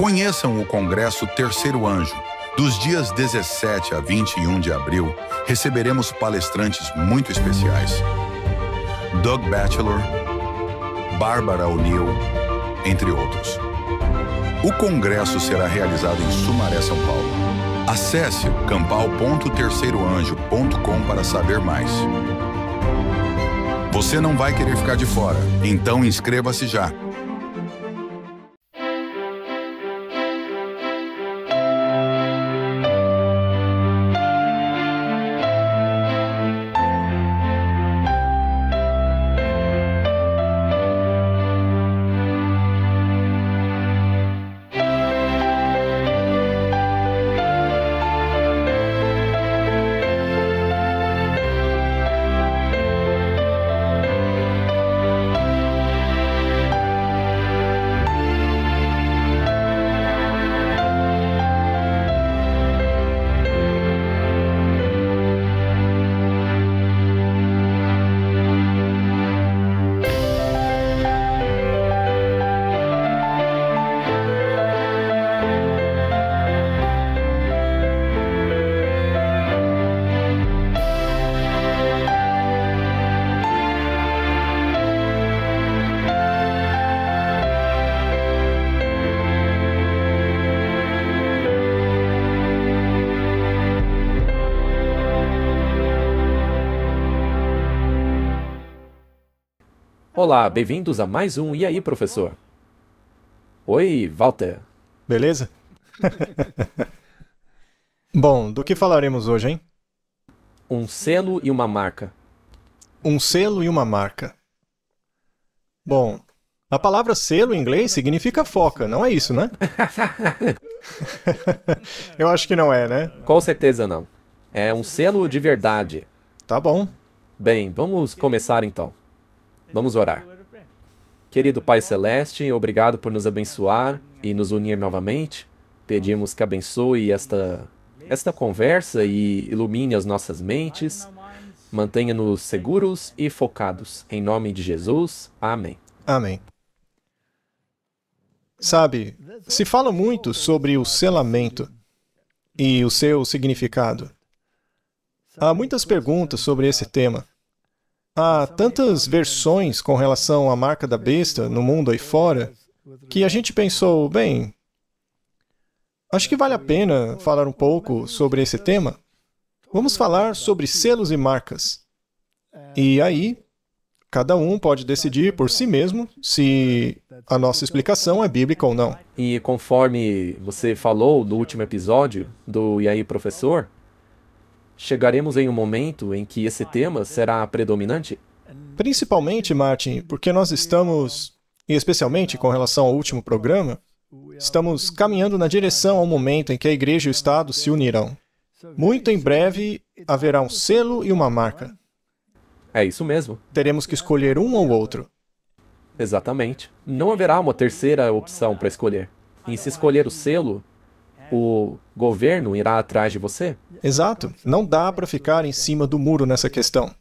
Conheçam o Congresso Terceiro Anjo. Dos dias 17 a 21 de abril, receberemos palestrantes muito especiais. Doug Batchelor, Barbara O'Neill, entre outros. O congresso será realizado em Sumaré, São Paulo. Acesse campal.terceiroanjo.com para saber mais. Você não vai querer ficar de fora, então inscreva-se já. Olá, bem-vindos a mais um E aí, professor? Oi, Walter. Beleza? Bom, do que falaremos hoje, hein? Um selo e uma marca. Um selo e uma marca. Bom, a palavra selo em inglês significa foca, não é isso, né? Eu acho que não é, né? Com certeza não. É um selo de verdade. Tá bom. Bem, vamos começar então. Vamos orar. Querido Pai Celeste, obrigado por nos abençoar e nos unir novamente. Pedimos que abençoe esta conversa e ilumine as nossas mentes. Mantenha-nos seguros e focados. Em nome de Jesus. Amém. Amém. Sabe, se fala muito sobre o selamento e o seu significado. Há muitas perguntas sobre esse tema. Há tantas versões com relação à marca da besta no mundo aí fora, que a gente pensou, bem, acho que vale a pena falar um pouco sobre esse tema. Vamos falar sobre selos e marcas. E aí, cada um pode decidir por si mesmo se a nossa explicação é bíblica ou não. E conforme você falou no último episódio do E aí, professor, chegaremos em um momento em que esse tema será predominante? Principalmente, Martin, porque nós estamos, e especialmente com relação ao último programa, estamos caminhando na direção ao momento em que a igreja e o Estado se unirão. Muito em breve haverá um selo e uma marca. É isso mesmo. Teremos que escolher um ou outro. Exatamente. Não haverá uma terceira opção para escolher. E se escolher o selo, o governo irá atrás de você? Exato. Não dá para ficar em cima do muro nessa questão.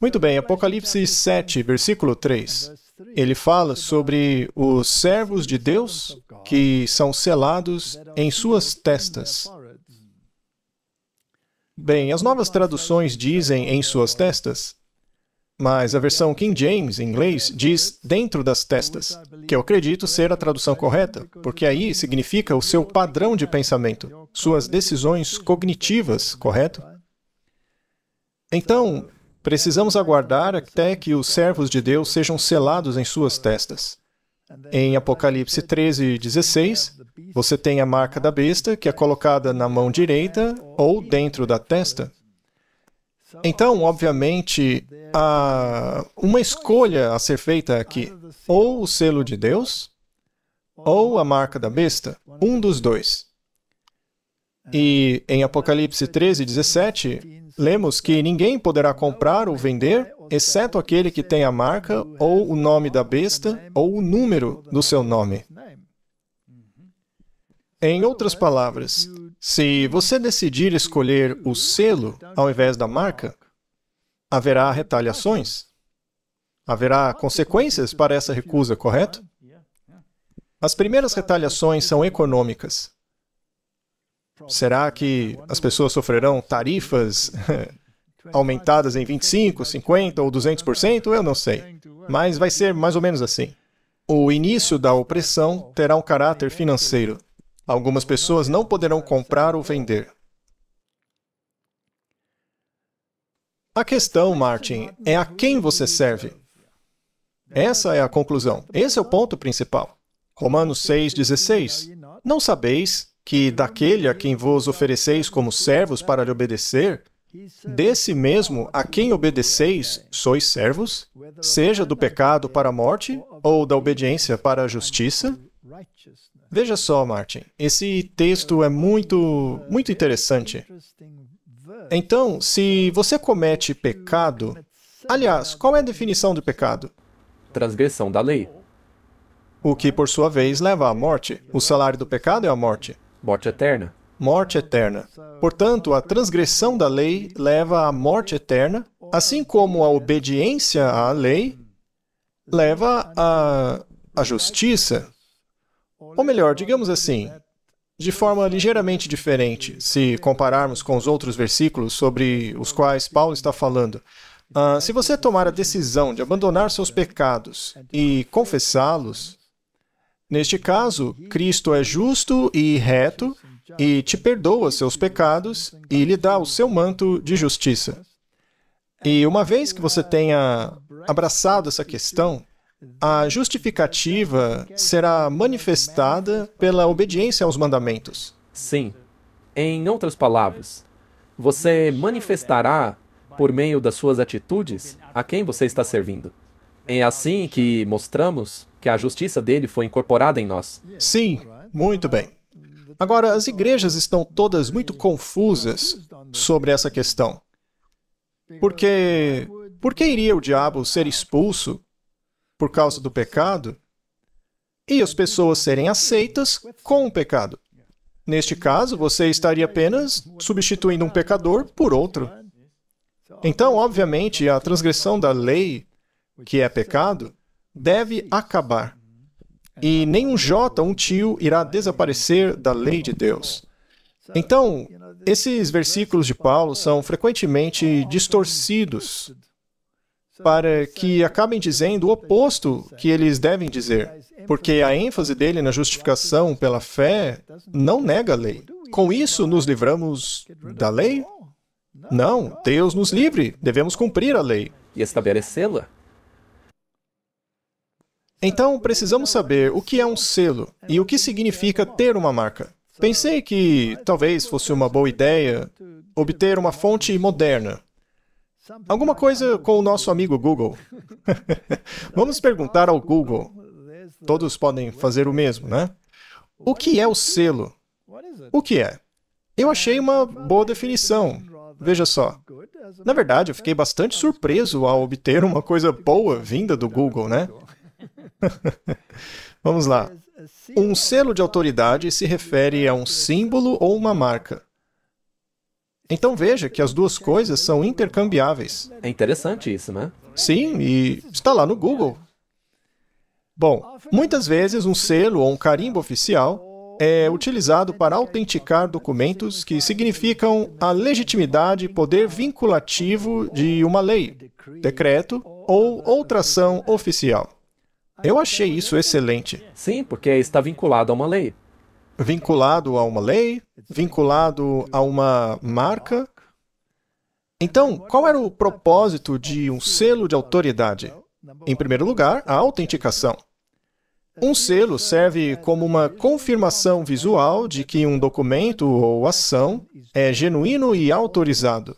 Muito bem, Apocalipse 7, versículo 3. Ele fala sobre os servos de Deus que são selados em suas testas. Bem, as novas traduções dizem em suas testas, mas a versão King James, em inglês, diz dentro das testas, que eu acredito ser a tradução correta, porque aí significa o seu padrão de pensamento, suas decisões cognitivas, correto? Então, precisamos aguardar até que os servos de Deus sejam selados em suas testas. Em Apocalipse 13, 16, você tem a marca da besta, que é colocada na mão direita ou dentro da testa. Então, obviamente, há uma escolha a ser feita aqui. Ou o selo de Deus, ou a marca da besta. Um dos dois. E em Apocalipse 13, 17, lemos que ninguém poderá comprar ou vender, exceto aquele que tem a marca, ou o nome da besta, ou o número do seu nome. Em outras palavras, se você decidir escolher o selo ao invés da marca, haverá retaliações. Haverá consequências para essa recusa, correto? As primeiras retaliações são econômicas. Será que as pessoas sofrerão tarifas aumentadas em 25%, 50% ou 200%? Eu não sei. Mas vai ser mais ou menos assim. O início da opressão terá um caráter financeiro. Algumas pessoas não poderão comprar ou vender. A questão, Martin, é a quem você serve. Essa é a conclusão. Esse é o ponto principal. Romanos 6,16. Não sabeis que daquele a quem vos ofereceis como servos para lhe obedecer, desse mesmo a quem obedeceis sois servos, seja do pecado para a morte ou da obediência para a justiça? Veja só, Martin, esse texto é muito interessante. Então, se você comete pecado... Aliás, qual é a definição de pecado? Transgressão da lei. O que, por sua vez, leva à morte. O salário do pecado é a morte. Morte eterna. Morte eterna. Portanto, a transgressão da lei leva à morte eterna, assim como a obediência à lei leva à justiça. Ou melhor, digamos assim, de forma ligeiramente diferente, se compararmos com os outros versículos sobre os quais Paulo está falando. Se você tomar a decisão de abandonar seus pecados e confessá-los, neste caso, Cristo é justo e reto e te perdoa seus pecados e lhe dá o seu manto de justiça. E uma vez que você tenha abraçado essa questão, a justificativa será manifestada pela obediência aos mandamentos. Sim. Em outras palavras, você manifestará, por meio das suas atitudes, a quem você está servindo. É assim que mostramos que a justiça dele foi incorporada em nós. Sim, muito bem. Agora, as igrejas estão todas muito confusas sobre essa questão. Por que iria o diabo ser expulso por causa do pecado e as pessoas serem aceitas com o pecado? Neste caso, você estaria apenas substituindo um pecador por outro. Então, obviamente, a transgressão da lei, que é pecado, deve acabar. E nenhum jota, um tio, irá desaparecer da lei de Deus. Então, esses versículos de Paulo são frequentemente distorcidos para que acabem dizendo o oposto que eles devem dizer, porque a ênfase dele na justificação pela fé não nega a lei. Com isso, nos livramos da lei? Não, Deus nos livre, devemos cumprir a lei. E estabelecê-la. Então, precisamos saber o que é um selo e o que significa ter uma marca. Pensei que talvez fosse uma boa ideia obter uma fonte moderna. Alguma coisa com o nosso amigo Google. Vamos perguntar ao Google. Todos podem fazer o mesmo, né? O que é o selo? O que é? Eu achei uma boa definição. Veja só. Na verdade, eu fiquei bastante surpreso ao obter uma coisa boa vinda do Google, né? Vamos lá. Um selo de autoridade se refere a um símbolo ou uma marca. Então veja que as duas coisas são intercambiáveis. É interessante isso, né? Sim, e está lá no Google. Bom, muitas vezes um selo ou um carimbo oficial é utilizado para autenticar documentos que significam a legitimidade e poder vinculativo de uma lei, decreto ou outra ação oficial. Eu achei isso excelente. Sim, porque está vinculado a uma lei. Vinculado a uma lei, vinculado a uma marca. Então, qual era o propósito de um selo de autoridade? Em primeiro lugar, a autenticação. Um selo serve como uma confirmação visual de que um documento ou ação é genuíno e autorizado.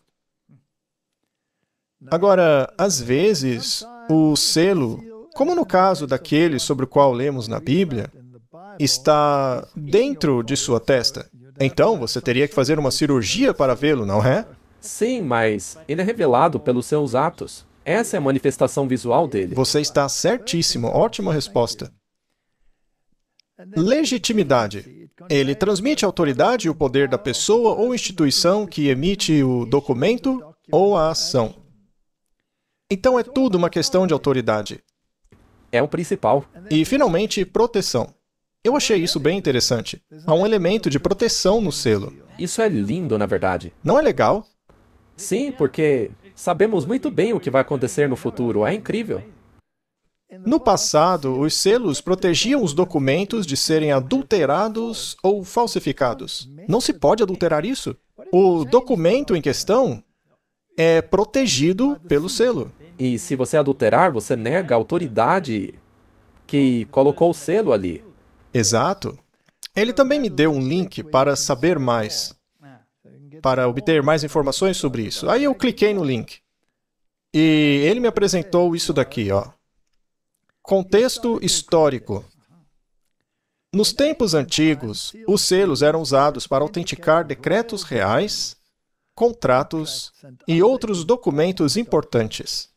Agora, às vezes, o selo, como no caso daquele sobre o qual lemos na Bíblia, está dentro de sua testa. Então, você teria que fazer uma cirurgia para vê-lo, não é? Sim, mas ele é revelado pelos seus atos. Essa é a manifestação visual dele. Você está certíssimo. Ótima resposta. Legitimidade. Ele transmite a autoridade e o poder da pessoa ou instituição que emite o documento ou a ação. Então, é tudo uma questão de autoridade. É o principal. E, finalmente, proteção. Eu achei isso bem interessante. Há um elemento de proteção no selo. Isso é lindo, na verdade. Não é legal? Sim, porque sabemos muito bem o que vai acontecer no futuro. É incrível. No passado, os selos protegiam os documentos de serem adulterados ou falsificados. Não se pode adulterar isso. O documento em questão é protegido pelo selo. E se você adulterar, você nega a autoridade que colocou o selo ali. Exato. Ele também me deu um link para saber mais, para obter mais informações sobre isso. Aí eu cliquei no link. E ele me apresentou isso daqui, ó. Contexto histórico. Nos tempos antigos, os selos eram usados para autenticar decretos reais, contratos e outros documentos importantes.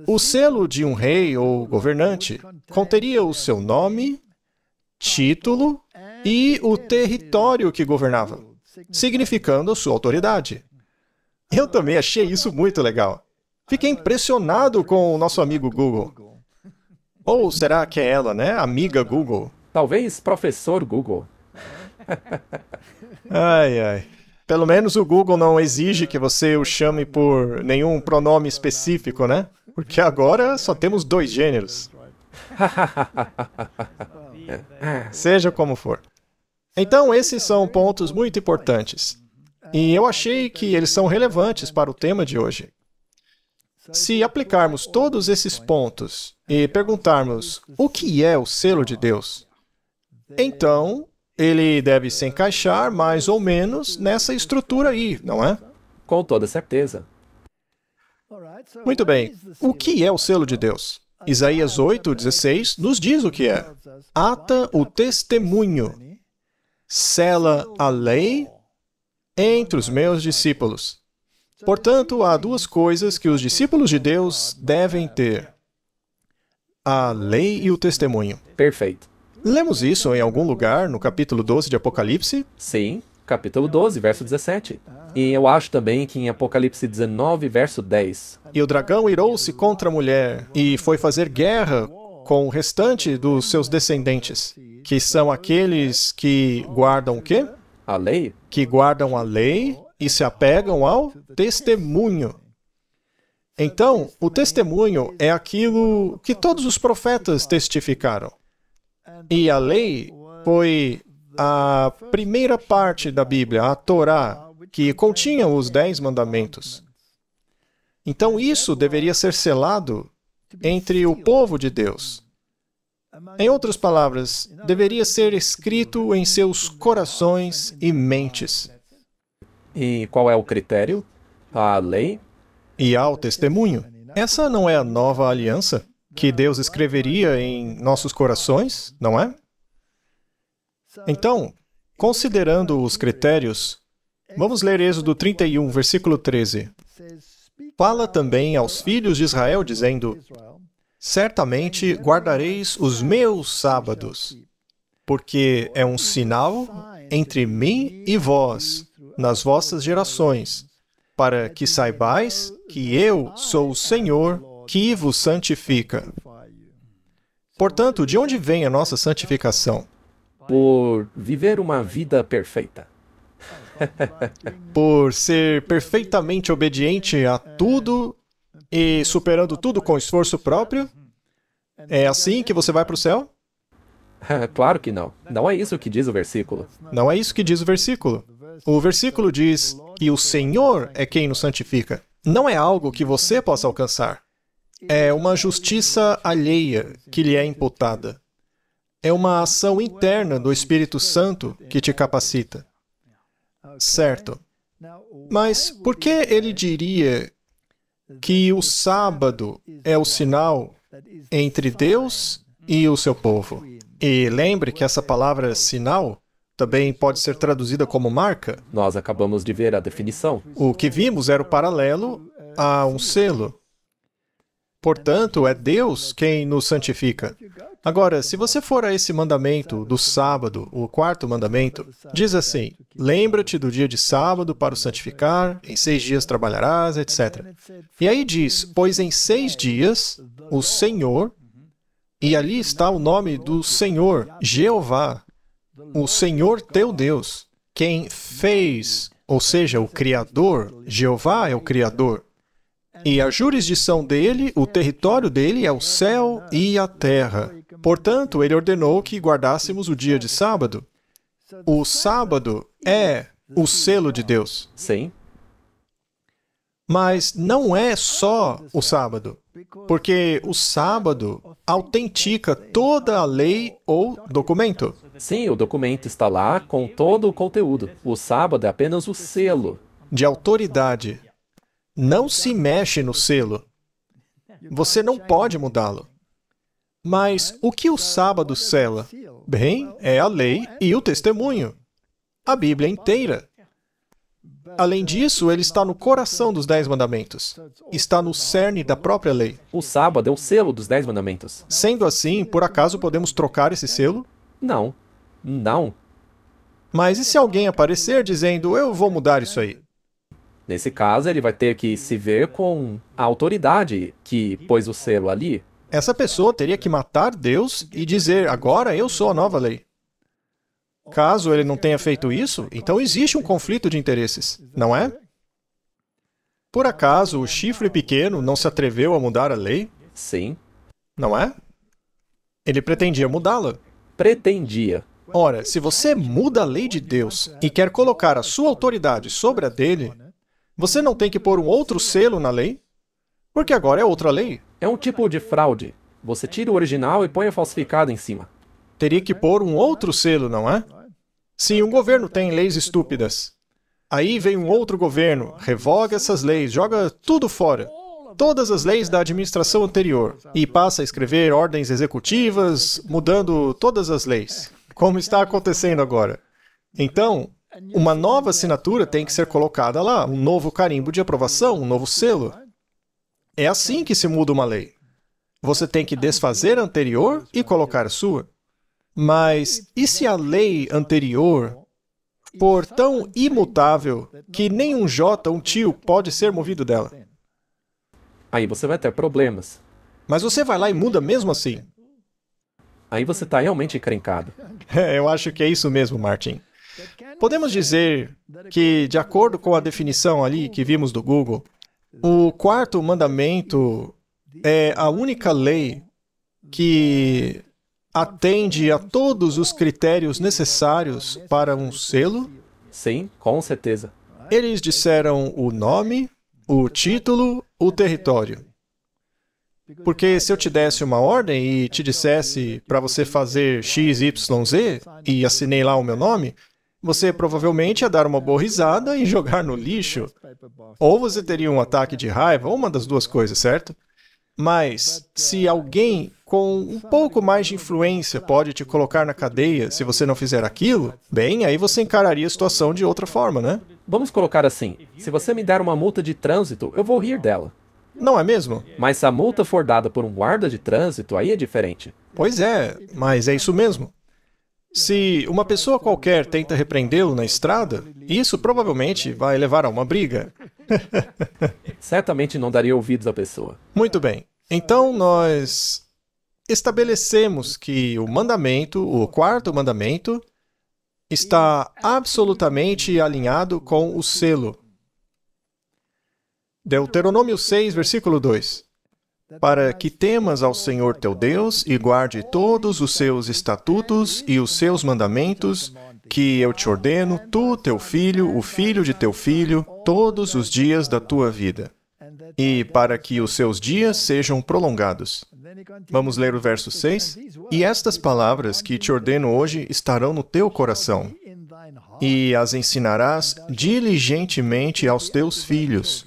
O selo de um rei ou governante conteria o seu nome, título e o território que governava, significando a sua autoridade. Eu também achei isso muito legal. Fiquei impressionado com o nosso amigo Google. Ou será que é ela, né? Amiga Google. Talvez professor Google. Ai, ai. Pelo menos o Google não exige que você o chame por nenhum pronome específico, né? Porque agora só temos 2 gêneros. Seja como for. Então, esses são pontos muito importantes. E eu achei que eles são relevantes para o tema de hoje. Se aplicarmos todos esses pontos e perguntarmos o que é o selo de Deus, então ele deve se encaixar mais ou menos nessa estrutura aí, não é? Com toda certeza. Muito bem. O que é o selo de Deus? Isaías 8:16 nos diz o que é. Ata o testemunho, sela a lei entre os meus discípulos. Portanto, há 2 coisas que os discípulos de Deus devem ter: a lei e o testemunho. Perfeito. Lemos isso em algum lugar no capítulo 12 de Apocalipse? Sim, capítulo 12, verso 17. E eu acho também que em Apocalipse 19, verso 10. E o dragão irou-se contra a mulher e foi fazer guerra com o restante dos seus descendentes, que são aqueles que guardam o quê? A lei? Que guardam a lei e se apegam ao testemunho. Então, o testemunho é aquilo que todos os profetas testificaram. E a lei foi a primeira parte da Bíblia, a Torá, que continha os 10 mandamentos. Então, isso deveria ser selado entre o povo de Deus. Em outras palavras, deveria ser escrito em seus corações e mentes. E qual é o critério? A lei? E ao testemunho. Essa não é a nova aliança que Deus escreveria em nossos corações, não é? Então, considerando os critérios, vamos ler Êxodo 31, versículo 13. Fala também aos filhos de Israel, dizendo: certamente guardareis os meus sábados, porque é um sinal entre mim e vós, nas vossas gerações, para que saibais que eu sou o Senhor que vos santifica. Portanto, de onde vem a nossa santificação? Por viver uma vida perfeita. Por ser perfeitamente obediente a tudo e superando tudo com esforço próprio? É assim que você vai para o céu? Claro que não. Não é isso que diz o versículo. Não é isso que diz o versículo. O versículo diz que o Senhor é quem nos santifica. Não é algo que você possa alcançar. É uma justiça alheia que lhe é imputada. É uma ação interna do Espírito Santo que te capacita. Certo. Mas por que ele diria que o sábado é o sinal entre Deus e o seu povo? E lembre que essa palavra sinal também pode ser traduzida como marca. Nós acabamos de ver a definição. O que vimos era o paralelo a um selo. Portanto, é Deus quem nos santifica. Agora, se você for a esse mandamento do sábado, o 4º mandamento, diz assim: lembra-te do dia de sábado para o santificar, em 6 dias trabalharás, etc. E aí diz: pois em 6 dias o Senhor E ali está o nome do Senhor, Jeová, o Senhor teu Deus, quem fez, ou seja, o Criador. Jeová é o Criador. E a jurisdição dele, o território dele é o céu e a terra. Portanto, ele ordenou que guardássemos o dia de sábado. O sábado é o selo de Deus. Sim. Mas não é só o sábado, porque o sábado autentica toda a lei ou documento. Sim, o documento está lá com todo o conteúdo. O sábado é apenas o selo. De autoridade. Não se mexe no selo. Você não pode mudá-lo. Mas o que o sábado sela? Bem, é a lei e o testemunho. A Bíblia inteira. Além disso, ele está no coração dos 10 mandamentos. Está no cerne da própria lei. O sábado é o selo dos 10 mandamentos. Sendo assim, por acaso podemos trocar esse selo? Não. Não. Mas e se alguém aparecer dizendo, eu vou mudar isso aí? Nesse caso, ele vai ter que se ver com a autoridade que pôs o selo ali. Essa pessoa teria que matar Deus e dizer, agora eu sou a nova lei. Caso ele não tenha feito isso, então existe um conflito de interesses, não é? Por acaso o chifre pequeno não se atreveu a mudar a lei? Sim. Não é? Ele pretendia mudá-la. Pretendia. Ora, se você muda a lei de Deus e quer colocar a sua autoridade sobre a dele, você não tem que pôr um outro selo na lei? Porque agora é outra lei. É um tipo de fraude. Você tira o original e põe o falsificado em cima. Teria que pôr um outro selo, não é? Se um governo tem leis estúpidas, aí vem um outro governo, revoga essas leis, joga tudo fora. Todas as leis da administração anterior. E passa a escrever ordens executivas, mudando todas as leis. Como está acontecendo agora. Então, uma nova assinatura tem que ser colocada lá, um novo carimbo de aprovação, um novo selo. É assim que se muda uma lei. Você tem que desfazer a anterior e colocar a sua. Mas e se a lei anterior for tão imutável que nem um jota, um tio, pode ser movido dela? Aí você vai ter problemas. Mas você vai lá e muda mesmo assim. Aí você está realmente encrencado. Eu acho que é isso mesmo, Martin. Podemos dizer que, de acordo com a definição ali que vimos do Google, o quarto mandamento é a única lei que atende a todos os critérios necessários para um selo? Sim, com certeza. Eles disseram o nome, o título, o território. Porque se eu te desse uma ordem e te dissesse para você fazer X, Y, Z e assinei lá o meu nome, você provavelmente ia dar uma boa risada e jogar no lixo. Ou você teria um ataque de raiva, ou uma das duas coisas, certo? Mas se alguém com um pouco mais de influência pode te colocar na cadeia se você não fizer aquilo, bem, aí você encararia a situação de outra forma, né? Vamos colocar assim, se você me der uma multa de trânsito, eu vou rir dela. Não é mesmo? Mas se a multa for dada por um guarda de trânsito, aí é diferente. Pois é, mas é isso mesmo. Se uma pessoa qualquer tenta repreendê-lo na estrada, isso provavelmente vai levar a uma briga. Certamente não daria ouvidos à pessoa. Muito bem. Então nós estabelecemos que o mandamento, o quarto mandamento, está absolutamente alinhado com o selo. Deuteronômio 6, versículo 2. Para que temas ao Senhor teu Deus e guarde todos os seus estatutos e os seus mandamentos, que eu te ordeno, tu, teu filho, o filho de teu filho, todos os dias da tua vida, e para que os seus dias sejam prolongados. Vamos ler o verso 6? E estas palavras que te ordeno hoje estarão no teu coração, e as ensinarás diligentemente aos teus filhos,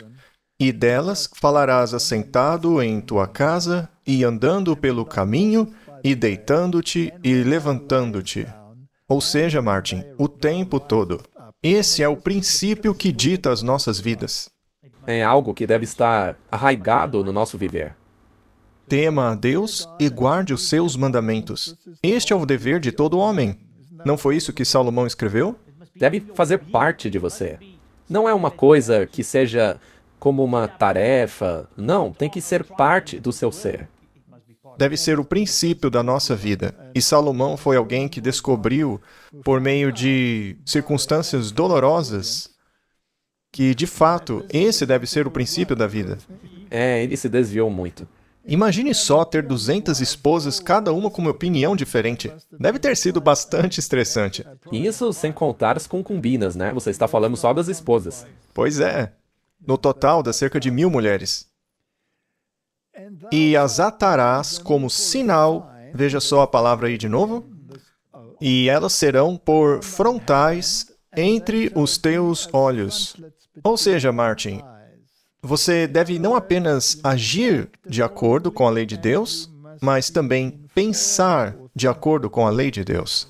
e delas falarás assentado em tua casa, e andando pelo caminho, e deitando-te e levantando-te. Ou seja, Martin, o tempo todo. Esse é o princípio que dita as nossas vidas. É algo que deve estar arraigado no nosso viver. Tema a Deus e guarde os seus mandamentos. Este é o dever de todo homem. Não foi isso que Salomão escreveu? Deve fazer parte de você. Não é uma coisa que seja como uma tarefa. Não, tem que ser parte do seu ser. deve ser o princípio da nossa vida. E Salomão foi alguém que descobriu, por meio de circunstâncias dolorosas, que, de fato, esse deve ser o princípio da vida. Ele se desviou muito. Imagine só ter 200 esposas, cada uma com uma opinião diferente. Deve ter sido bastante estressante. E isso sem contar as concubinas, né? Você está falando só das esposas. Pois é. No total, dá cerca de 1000 mulheres. E as atarás como sinal, veja só a palavra aí de novo, e elas serão por frontais entre os teus olhos. Ou seja, Martin, você deve não apenas agir de acordo com a lei de Deus, mas também pensar de acordo com a lei de Deus.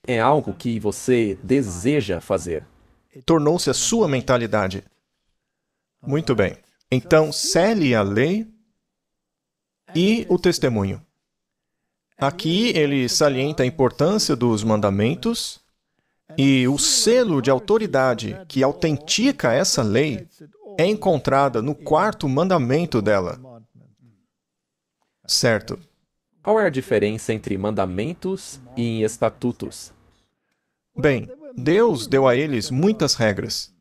É algo que você deseja fazer. Tornou-se a sua mentalidade. Muito bem. Então, cele a lei e o testemunho. Aqui ele salienta a importância dos mandamentos e o selo de autoridade que autentica essa lei é encontrada no 4º mandamento dela. Certo. Qual é a diferença entre mandamentos e estatutos? Bem, Deus deu a eles muitas regras.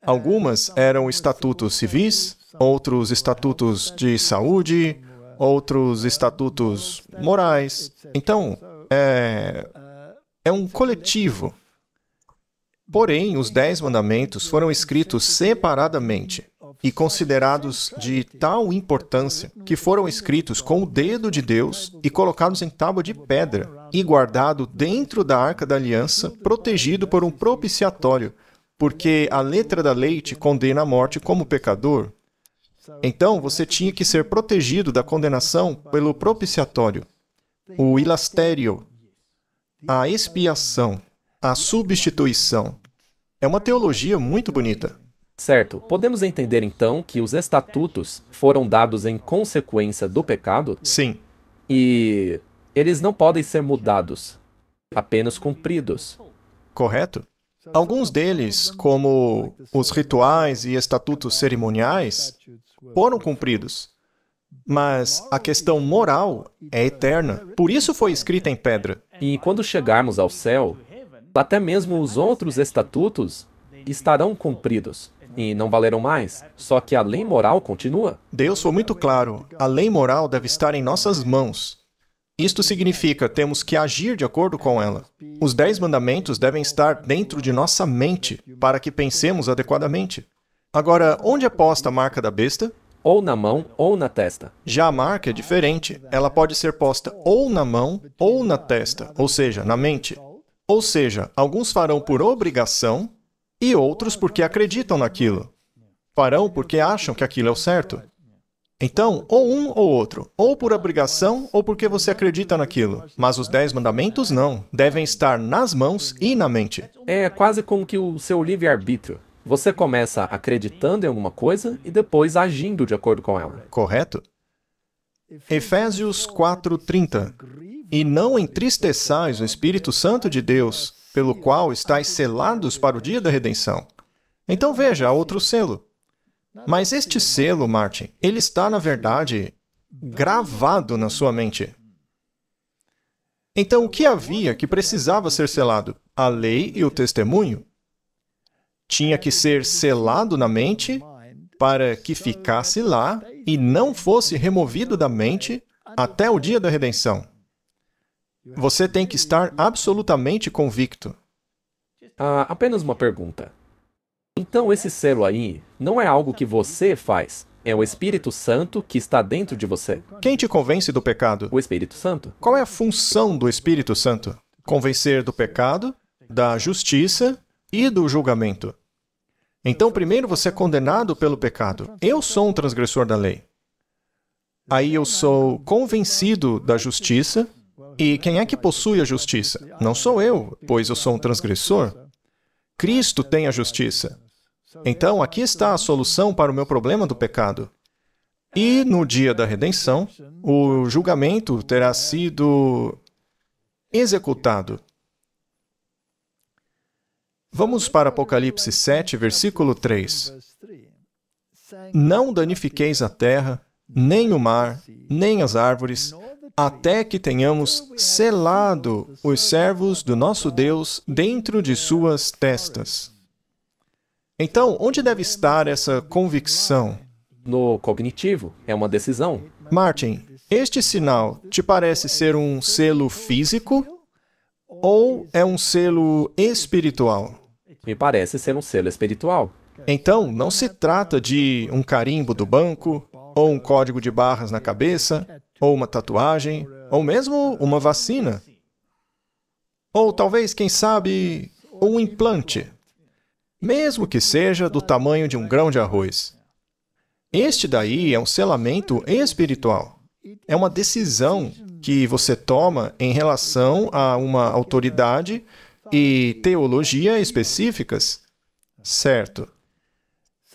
Algumas eram estatutos civis, outros estatutos de saúde, outros estatutos morais. Então, é um coletivo. Porém, os 10 mandamentos foram escritos separadamente e considerados de tal importância que foram escritos com o dedo de Deus e colocados em tábua de pedra e guardado dentro da Arca da Aliança, protegido por um propiciatório, porque a letra da lei te condena à morte como pecador. Então, você tinha que ser protegido da condenação pelo propiciatório, o ilastério, a expiação, a substituição. É uma teologia muito bonita. Certo. Podemos entender então que os estatutos foram dados em consequência do pecado? Sim. E eles não podem ser mudados, apenas cumpridos. Correto? Alguns deles, como os rituais e estatutos cerimoniais, foram cumpridos. Mas a questão moral é eterna. Por isso foi escrita em pedra. E quando chegarmos ao céu, até mesmo os outros estatutos estarão cumpridos e não valerão mais. Só que a lei moral continua. Deus foi muito claro. A lei moral deve estar em nossas mãos. Isto significa temos que agir de acordo com ela. Os 10 mandamentos devem estar dentro de nossa mente para que pensemos adequadamente. Agora, onde é posta a marca da besta? Ou na mão ou na testa. Já a marca é diferente. Ela pode ser posta ou na mão ou na testa, ou seja, na mente. Ou seja, alguns farão por obrigação e outros porque acreditam naquilo. Farão porque acham que aquilo é o certo. Então, ou um ou outro, ou por obrigação ou porque você acredita naquilo. Mas os 10 mandamentos não, devem estar nas mãos e na mente. É quase como que o seu livre-arbítrio. Você começa acreditando em alguma coisa e depois agindo de acordo com ela. Correto? Efésios 4:30. E não entristeçais o Espírito Santo de Deus, pelo qual estáis selados para o dia da redenção. Então veja, há outro selo. Mas este selo, Martin, ele está, na verdade, gravado na sua mente. Então, o que havia que precisava ser selado? A lei e o testemunho. Tinha que ser selado na mente para que ficasse lá e não fosse removido da mente até o dia da redenção. Você tem que estar absolutamente convicto. Apenas uma pergunta. Então esse selo aí não é algo que você faz, é o Espírito Santo que está dentro de você. Quem te convence do pecado? O Espírito Santo. Qual é a função do Espírito Santo? Convencer do pecado, da justiça e do julgamento. Então, primeiro você é condenado pelo pecado. Eu sou um transgressor da lei. Aí eu sou convencido da justiça. E quem é que possui a justiça? Não sou eu, pois eu sou um transgressor. Cristo tem a justiça. Então, aqui está a solução para o meu problema do pecado. E no dia da redenção, o julgamento terá sido executado. Vamos para Apocalipse 7, versículo 3. Não danifiqueis a terra, nem o mar, nem as árvores, até que tenhamos selado os servos do nosso Deus dentro de suas testas. Então, onde deve estar essa convicção? No cognitivo, é uma decisão. Martin, este sinal te parece ser um selo físico ou é um selo espiritual? Me parece ser um selo espiritual. Então, não se trata de um carimbo do banco, ou um código de barras na cabeça, ou uma tatuagem, ou mesmo uma vacina. Ou talvez, quem sabe, um implante. Mesmo que seja do tamanho de um grão de arroz. Este daí é um selamento espiritual. É uma decisão que você toma em relação a uma autoridade e teologia específicas. Certo.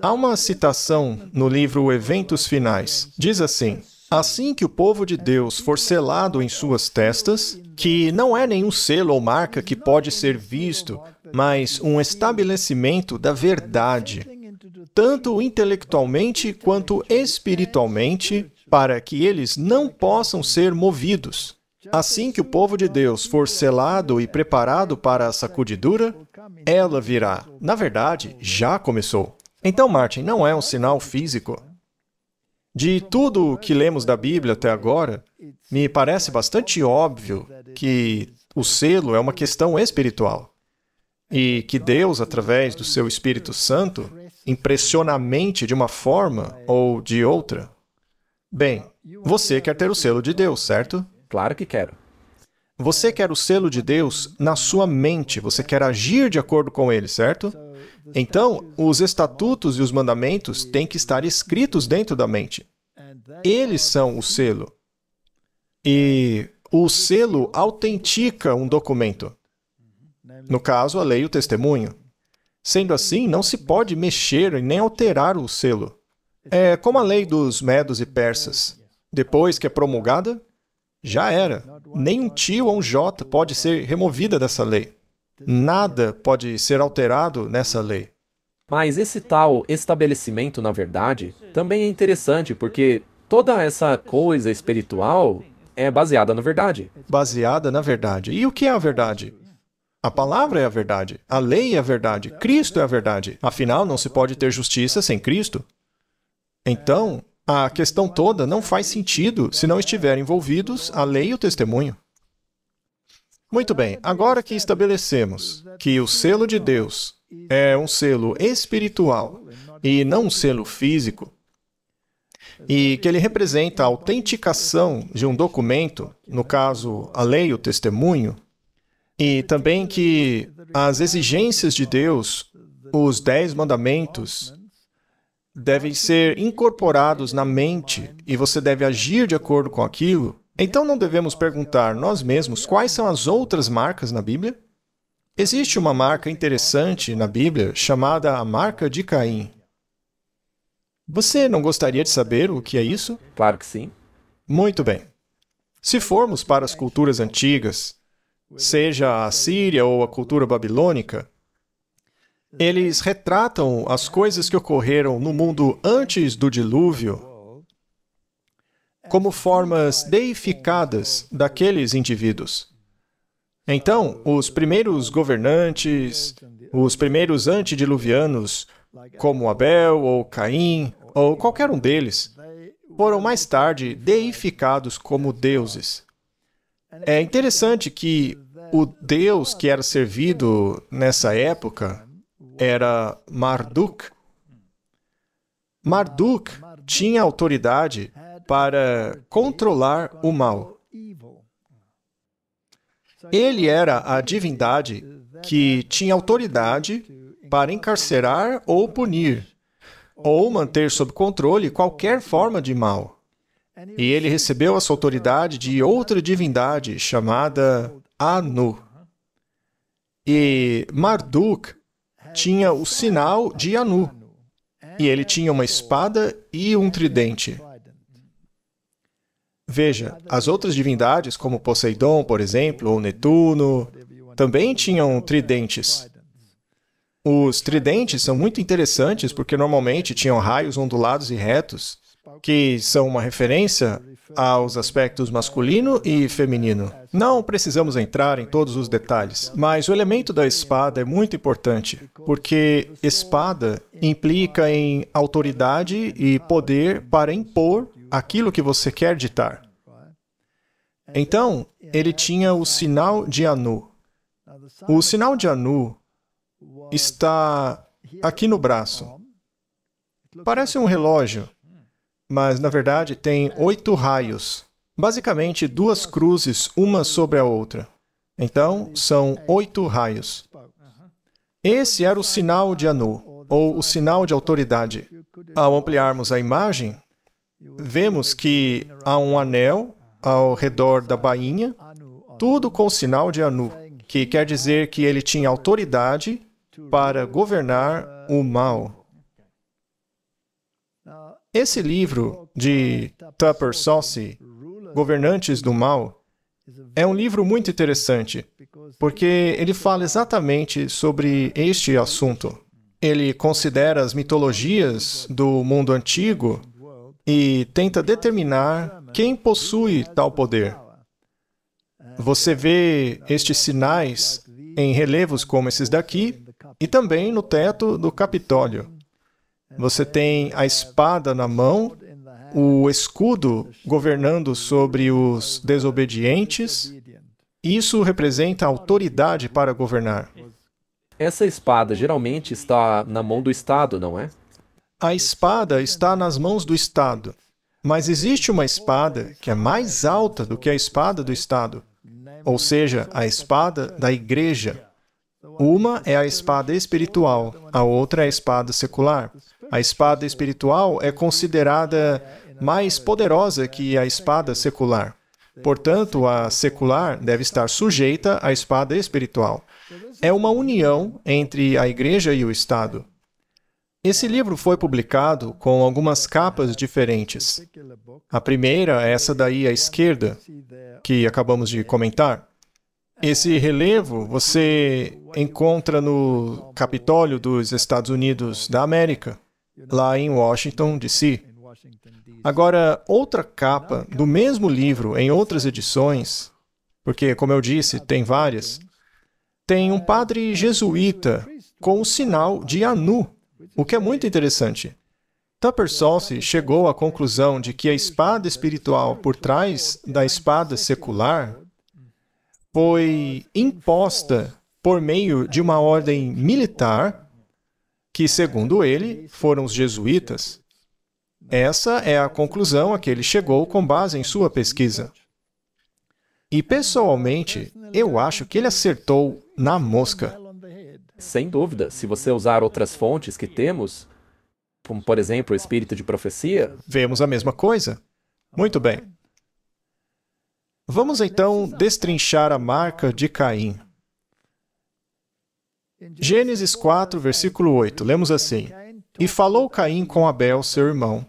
Há uma citação no livro Eventos Finais. Diz assim: assim que o povo de Deus for selado em suas testas, que não é nenhum selo ou marca que pode ser visto, mas um estabelecimento da verdade, tanto intelectualmente quanto espiritualmente, para que eles não possam ser movidos. Assim que o povo de Deus for selado e preparado para a sacudidura, ela virá. Na verdade, já começou. Então, Martin, não é um sinal físico. De tudo o que lemos da Bíblia até agora, me parece bastante óbvio que o selo é uma questão espiritual. E que Deus, através do seu Espírito Santo, impressiona a mente de uma forma ou de outra. Bem, você quer ter o selo de Deus, certo? Claro que quero. Você quer o selo de Deus na sua mente, você quer agir de acordo com ele, certo? Então, os estatutos e os mandamentos têm que estar escritos dentro da mente. Eles são o selo. E o selo autentica um documento. No caso, a lei e o testemunho. Sendo assim, não se pode mexer e nem alterar o selo. É como a lei dos medos e persas. Depois que é promulgada, já era. Nem um tio ou um jota pode ser removida dessa lei. Nada pode ser alterado nessa lei. Mas esse tal estabelecimento, na verdade, também é interessante porque toda essa coisa espiritual é baseada na verdade. Baseada na verdade. E o que é a verdade? A palavra é a verdade. A lei é a verdade. Cristo é a verdade. Afinal, não se pode ter justiça sem Cristo. Então, a questão toda não faz sentido se não estiverem envolvidos a lei e o testemunho. Muito bem, agora que estabelecemos que o selo de Deus é um selo espiritual e não um selo físico, e que ele representa a autenticação de um documento, no caso, a lei e o testemunho, e também que as exigências de Deus, os 10 mandamentos, devem ser incorporados na mente e você deve agir de acordo com aquilo, então não devemos perguntar nós mesmos quais são as outras marcas na Bíblia? Existe uma marca interessante na Bíblia chamada a marca de Caim. Você não gostaria de saber o que é isso? Claro que sim. Muito bem. Se formos para as culturas antigas, seja a Assíria ou a cultura babilônica, eles retratam as coisas que ocorreram no mundo antes do dilúvio como formas deificadas daqueles indivíduos. Então, os primeiros governantes, os primeiros antediluvianos, como Abel ou Caim, ou qualquer um deles, foram mais tarde deificados como deuses. É interessante que o deus que era servido nessa época era Marduk. Marduk tinha autoridade para controlar o mal. Ele era a divindade que tinha autoridade para encarcerar ou punir, ou manter sob controle qualquer forma de mal. E ele recebeu essa autoridade de outra divindade chamada Anu. E Marduk tinha o sinal de Anu. E ele tinha uma espada e um tridente. Veja, as outras divindades, como Poseidon, por exemplo, ou Netuno, também tinham tridentes. Os tridentes são muito interessantes porque normalmente tinham raios ondulados e retos, que são uma referência aos aspectos masculino e feminino. Não precisamos entrar em todos os detalhes, mas o elemento da espada é muito importante, porque espada implica em autoridade e poder para impor aquilo que você quer ditar. Então, ele tinha o sinal de Anu. O sinal de Anu está aqui no braço. Parece um relógio, mas na verdade tem 8 raios. Basicamente 2 cruzes, uma sobre a outra. Então, são 8 raios. Esse era o sinal de Anu, ou o sinal de autoridade. Ao ampliarmos a imagem, vemos que há um anel ao redor da bainha, tudo com o sinal de Anu, que quer dizer que ele tinha autoridade para governar o mal. Esse livro de Tupper Saucy, Governantes do Mal, é um livro muito interessante, porque ele fala exatamente sobre este assunto. Ele considera as mitologias do mundo antigo e tenta determinar quem possui tal poder. Você vê estes sinais em relevos como esses daqui e também no teto do Capitólio. Você tem a espada na mão, o escudo governando sobre os desobedientes. Isso representa autoridade para governar. Essa espada geralmente está na mão do Estado, não é? A espada está nas mãos do Estado, mas existe uma espada que é mais alta do que a espada do Estado, ou seja, a espada da Igreja. Uma é a espada espiritual, a outra é a espada secular. A espada espiritual é considerada mais poderosa que a espada secular. Portanto, a secular deve estar sujeita à espada espiritual. É uma união entre a Igreja e o Estado. Esse livro foi publicado com algumas capas diferentes. A primeira é essa daí à esquerda, que acabamos de comentar. Esse relevo você encontra no Capitólio dos Estados Unidos da América, lá em Washington, D.C. Agora, outra capa do mesmo livro em outras edições, porque, como eu disse, tem várias, tem um padre jesuíta com o sinal de Anu, o que é muito interessante. Tupper Saucy chegou à conclusão de que a espada espiritual por trás da espada secular foi imposta por meio de uma ordem militar que, segundo ele, foram os jesuítas. Essa é a conclusão a que ele chegou com base em sua pesquisa. E, pessoalmente, eu acho que ele acertou na mosca. Sem dúvida, se você usar outras fontes que temos, como, por exemplo, o espírito de profecia, vemos a mesma coisa. Muito bem. Vamos então destrinchar a marca de Caim. Gênesis 4, versículo 8, lemos assim: E falou Caim com Abel, seu irmão.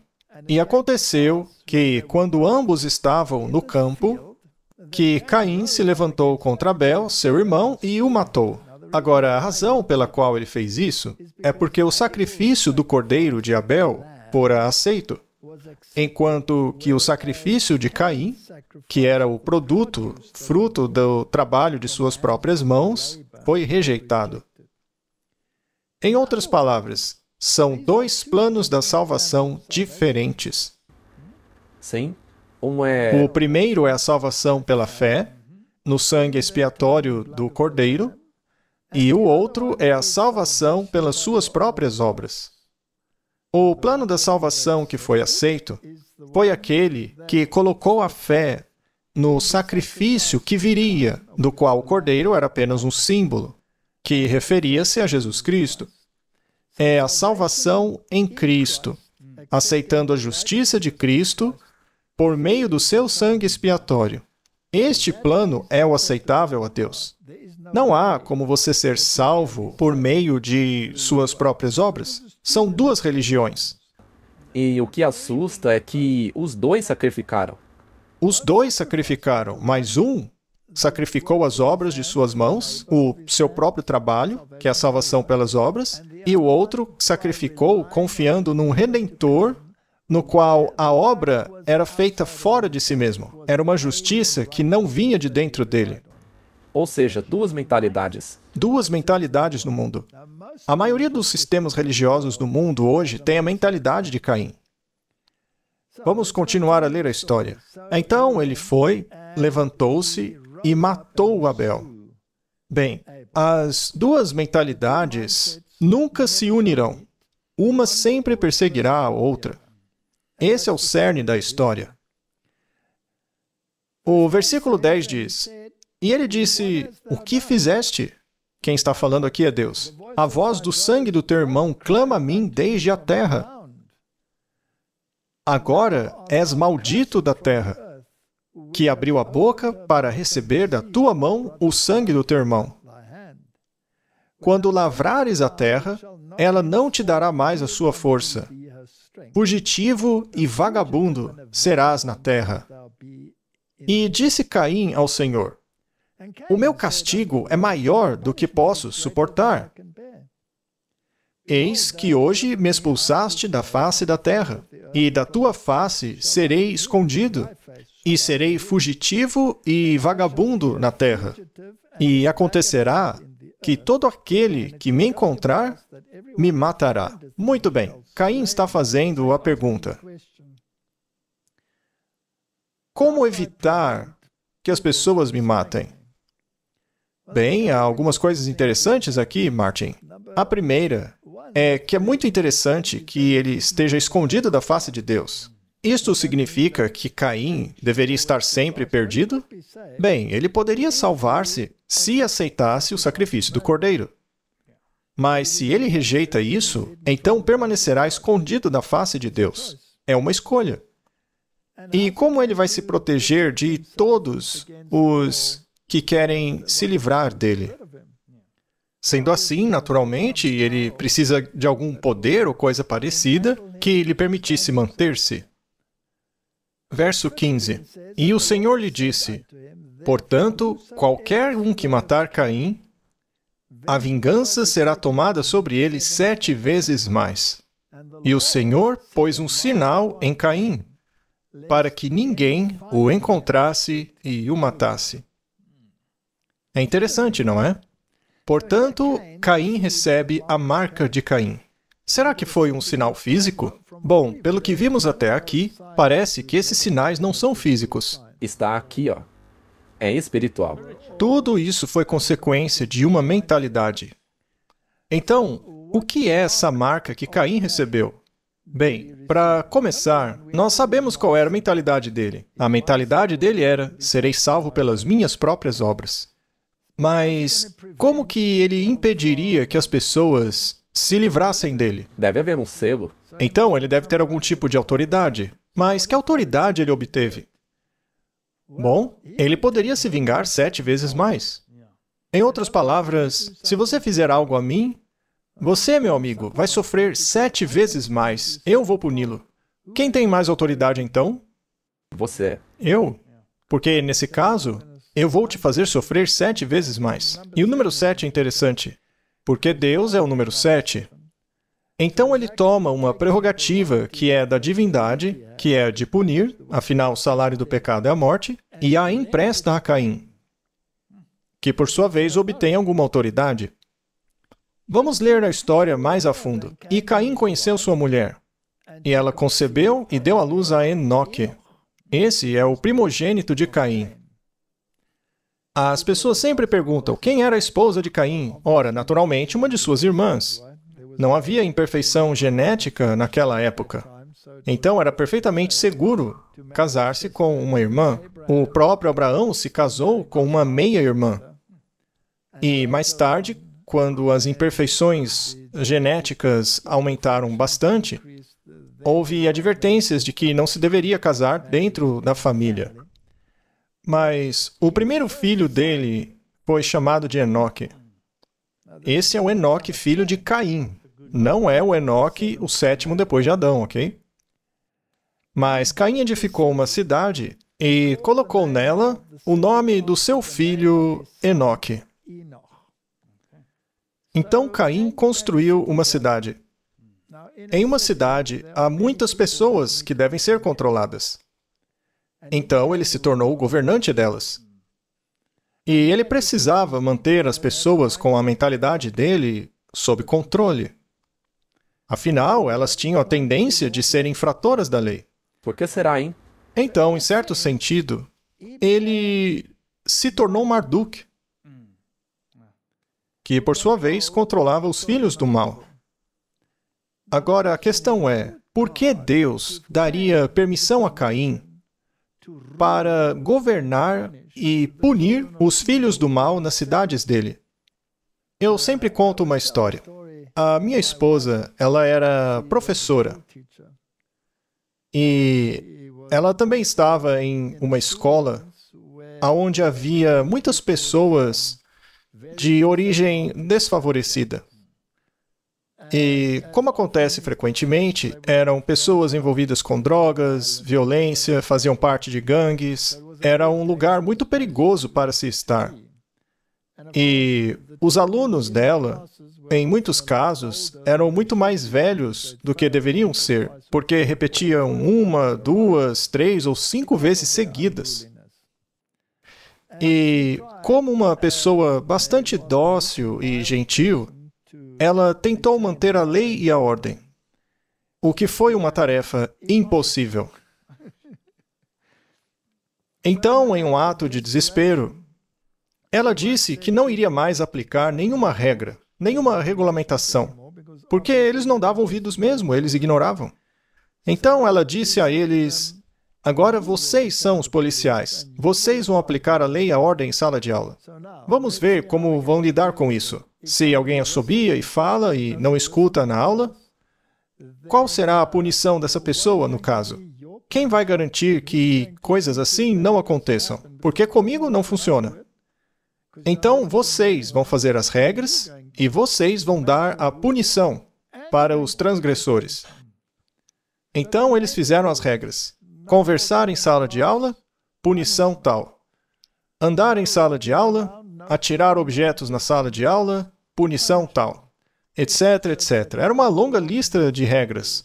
E aconteceu que, quando ambos estavam no campo, que Caim se levantou contra Abel, seu irmão, e o matou. Agora, a razão pela qual ele fez isso é porque o sacrifício do cordeiro de Abel fora aceito, enquanto que o sacrifício de Caim, que era o produto, fruto do trabalho de suas próprias mãos, foi rejeitado. Em outras palavras, são 2 planos da salvação diferentes. sim, é O primeiro é a salvação pela fé, no sangue expiatório do Cordeiro, e o outro é a salvação pelas suas próprias obras. O plano da salvação que foi aceito foi aquele que colocou a fé no sacrifício que viria, do qual o Cordeiro era apenas um símbolo, que referia-se a Jesus Cristo. É a salvação em Cristo, aceitando a justiça de Cristo por meio do seu sangue expiatório. Este plano é o aceitável a Deus. Não há como você ser salvo por meio de suas próprias obras. São 2 religiões. E o que assusta é que os 2 sacrificaram. Os 2 sacrificaram, mas um sacrificou as obras de suas mãos, o seu próprio trabalho, que é a salvação pelas obras, e o outro sacrificou confiando num Redentor no qual a obra era feita fora de si mesmo. Era uma justiça que não vinha de dentro dele. Ou seja, duas mentalidades. Duas mentalidades no mundo. A maioria dos sistemas religiosos do mundo hoje tem a mentalidade de Caim. Vamos continuar a ler a história. Então ele foi, levantou-se e matou Abel. Bem, as duas mentalidades nunca se unirão. Uma sempre perseguirá a outra. Esse é o cerne da história. O versículo 10 diz: E ele disse, o que fizeste? Quem está falando aqui é Deus. A voz do sangue do teu irmão clama a mim desde a terra. Agora és maldito da terra, que abriu a boca para receber da tua mão o sangue do teu irmão. Quando lavrares a terra, ela não te dará mais a sua força. Fugitivo e vagabundo serás na terra. E disse Caim ao Senhor: O meu castigo é maior do que posso suportar. Eis que hoje me expulsaste da face da terra, e da tua face serei escondido, e serei fugitivo e vagabundo na terra. E acontecerá que todo aquele que me encontrar, me matará. Muito bem, Caim está fazendo a pergunta: como evitar que as pessoas me matem? Bem, há algumas coisas interessantes aqui, Martin. A primeira é que é muito interessante que ele esteja escondido da face de Deus. Isto significa que Caim deveria estar sempre perdido? Bem, ele poderia salvar-se se aceitasse o sacrifício do cordeiro. Mas se ele rejeita isso, então permanecerá escondido da face de Deus. É uma escolha. E como ele vai se proteger de todos os que querem se livrar dele? Sendo assim, naturalmente, ele precisa de algum poder ou coisa parecida que lhe permitisse manter-se. Verso 15. E o Senhor lhe disse: Portanto, qualquer um que matar Caim, a vingança será tomada sobre ele 7 vezes mais. E o Senhor pôs um sinal em Caim, para que ninguém o encontrasse e o matasse. É interessante, não é? Portanto, Caim recebe a marca de Caim. Será que foi um sinal físico? Bom, pelo que vimos até aqui, parece que esses sinais não são físicos. Está aqui, ó. É espiritual. Tudo isso foi consequência de uma mentalidade. Então, o que é essa marca que Caim recebeu? Bem, para começar, nós sabemos qual era a mentalidade dele. A mentalidade dele era: serei salvo pelas minhas próprias obras. Mas como que ele impediria que as pessoas se livrassem dele? Deve haver um selo. Então, ele deve ter algum tipo de autoridade. Mas que autoridade ele obteve? Bom, ele poderia se vingar 7 vezes mais. Em outras palavras, se você fizer algo a mim, você, meu amigo, vai sofrer 7 vezes mais. Eu vou puni-lo. Quem tem mais autoridade, então? Você. Eu. Porque, nesse caso, eu vou te fazer sofrer 7 vezes mais. E o número 7 é interessante, porque Deus é o número 7. Então ele toma uma prerrogativa que é da divindade, que é de punir, afinal o salário do pecado é a morte, e a empresta a Caim, que por sua vez obtém alguma autoridade. Vamos ler a história mais a fundo. E Caim conheceu sua mulher, e ela concebeu e deu à luz a Enoque. Esse é o primogênito de Caim. As pessoas sempre perguntam, quem era a esposa de Caim? Ora, naturalmente, uma de suas irmãs. Não havia imperfeição genética naquela época. Então, era perfeitamente seguro casar-se com uma irmã. O próprio Abraão se casou com uma meia-irmã. E mais tarde, quando as imperfeições genéticas aumentaram bastante, houve advertências de que não se deveria casar dentro da família. Mas o primeiro filho dele foi chamado de Enoque. Esse é o Enoque, filho de Caim. Não é o Enoque, o 7º depois de Adão, ok? Mas Caim edificou uma cidade e colocou nela o nome do seu filho Enoque. Então Caim construiu uma cidade. Em uma cidade, há muitas pessoas que devem ser controladas. Então, ele se tornou o governante delas. E ele precisava manter as pessoas com a mentalidade dele sob controle. Afinal, elas tinham a tendência de serem infratoras da lei. Por que será, hein? Então, em certo sentido, ele se tornou Marduk, que, por sua vez, controlava os filhos do mal. Agora, a questão é, por que Deus daria permissão a Caim para governar e punir os filhos do mal nas cidades dele? Eu sempre conto uma história. A minha esposa, ela era professora. E ela também estava em uma escola onde havia muitas pessoas de origem desfavorecida. E, como acontece frequentemente, eram pessoas envolvidas com drogas, violência, faziam parte de gangues. Era um lugar muito perigoso para se estar. E os alunos dela, em muitos casos, eram muito mais velhos do que deveriam ser, porque repetiam 1, 2, 3 ou 5 vezes seguidas. E, como uma pessoa bastante dócil e gentil, ela tentou manter a lei e a ordem, o que foi uma tarefa impossível. Então, em um ato de desespero, ela disse que não iria mais aplicar nenhuma regra, nenhuma regulamentação, porque eles não davam ouvidos mesmo, eles ignoravam. Então, ela disse a eles: agora vocês são os policiais, vocês vão aplicar a lei e a ordem em sala de aula. Vamos ver como vão lidar com isso. Se alguém assobia e fala e não escuta na aula, qual será a punição dessa pessoa, no caso? Quem vai garantir que coisas assim não aconteçam? Porque comigo não funciona. Então, vocês vão fazer as regras e vocês vão dar a punição para os transgressores. Então, eles fizeram as regras. Conversar em sala de aula, punição tal. Andar em sala de aula, atirar objetos na sala de aula, punição tal, etc, etc. Era uma longa lista de regras.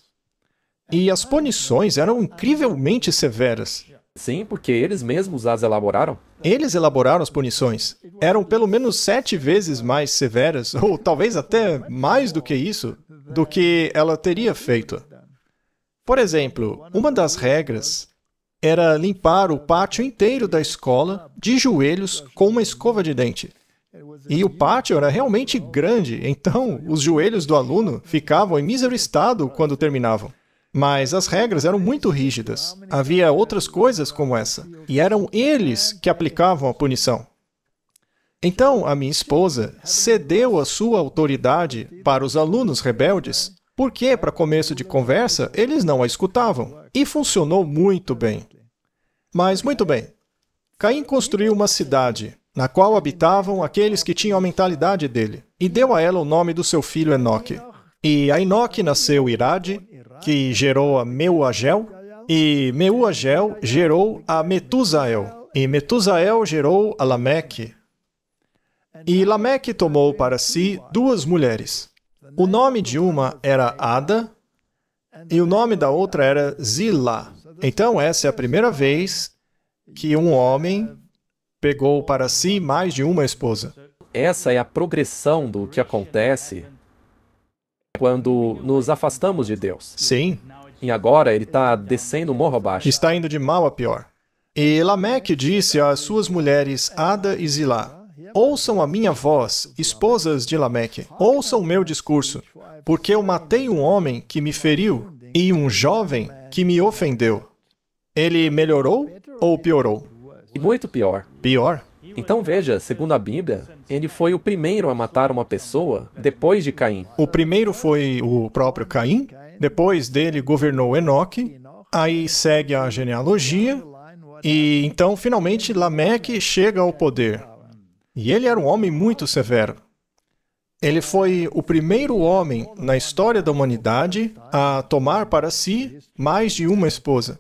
E as punições eram incrivelmente severas. Sim, porque eles mesmos as elaboraram. Eles elaboraram as punições. Eram pelo menos 7 vezes mais severas, ou talvez até mais do que isso, do que ela teria feito. Por exemplo, uma das regras era limpar o pátio inteiro da escola de joelhos com uma escova de dente. E o pátio era realmente grande, então os joelhos do aluno ficavam em mísero estado quando terminavam. Mas as regras eram muito rígidas. Havia outras coisas como essa. E eram eles que aplicavam a punição. Então, a minha esposa cedeu a sua autoridade para os alunos rebeldes, porque, para começo de conversa, eles não a escutavam. E funcionou muito bem. Mas, muito bem. Caim construiu uma cidade, na qual habitavam aqueles que tinham a mentalidade dele, e deu a ela o nome do seu filho Enoque. E a Enoque nasceu Irade, que gerou a Meuagel, e Meuagel gerou a Metusael, e Metusael gerou a Lameque. E Lameque tomou para si 2 mulheres. O nome de uma era Ada, e o nome da outra era Zilá. Então, essa é a primeira vez que um homem pegou para si mais de uma esposa. Essa é a progressão do que acontece quando nos afastamos de Deus. Sim. E agora ele está descendo o morro abaixo. Está indo de mal a pior. E Lameque disse às suas mulheres Ada e Zilá: ouçam a minha voz, esposas de Lameque. Ouçam o meu discurso, porque eu matei um homem que me feriu e um jovem que me ofendeu. Ele melhorou ou piorou? E muito pior. Pior. Então veja, segundo a Bíblia, ele foi o primeiro a matar uma pessoa depois de Caim. O primeiro foi o próprio Caim, depois dele governou Enoque, aí segue a genealogia, e então finalmente Lameque chega ao poder. E ele era um homem muito severo. Ele foi o primeiro homem na história da humanidade a tomar para si mais de uma esposa.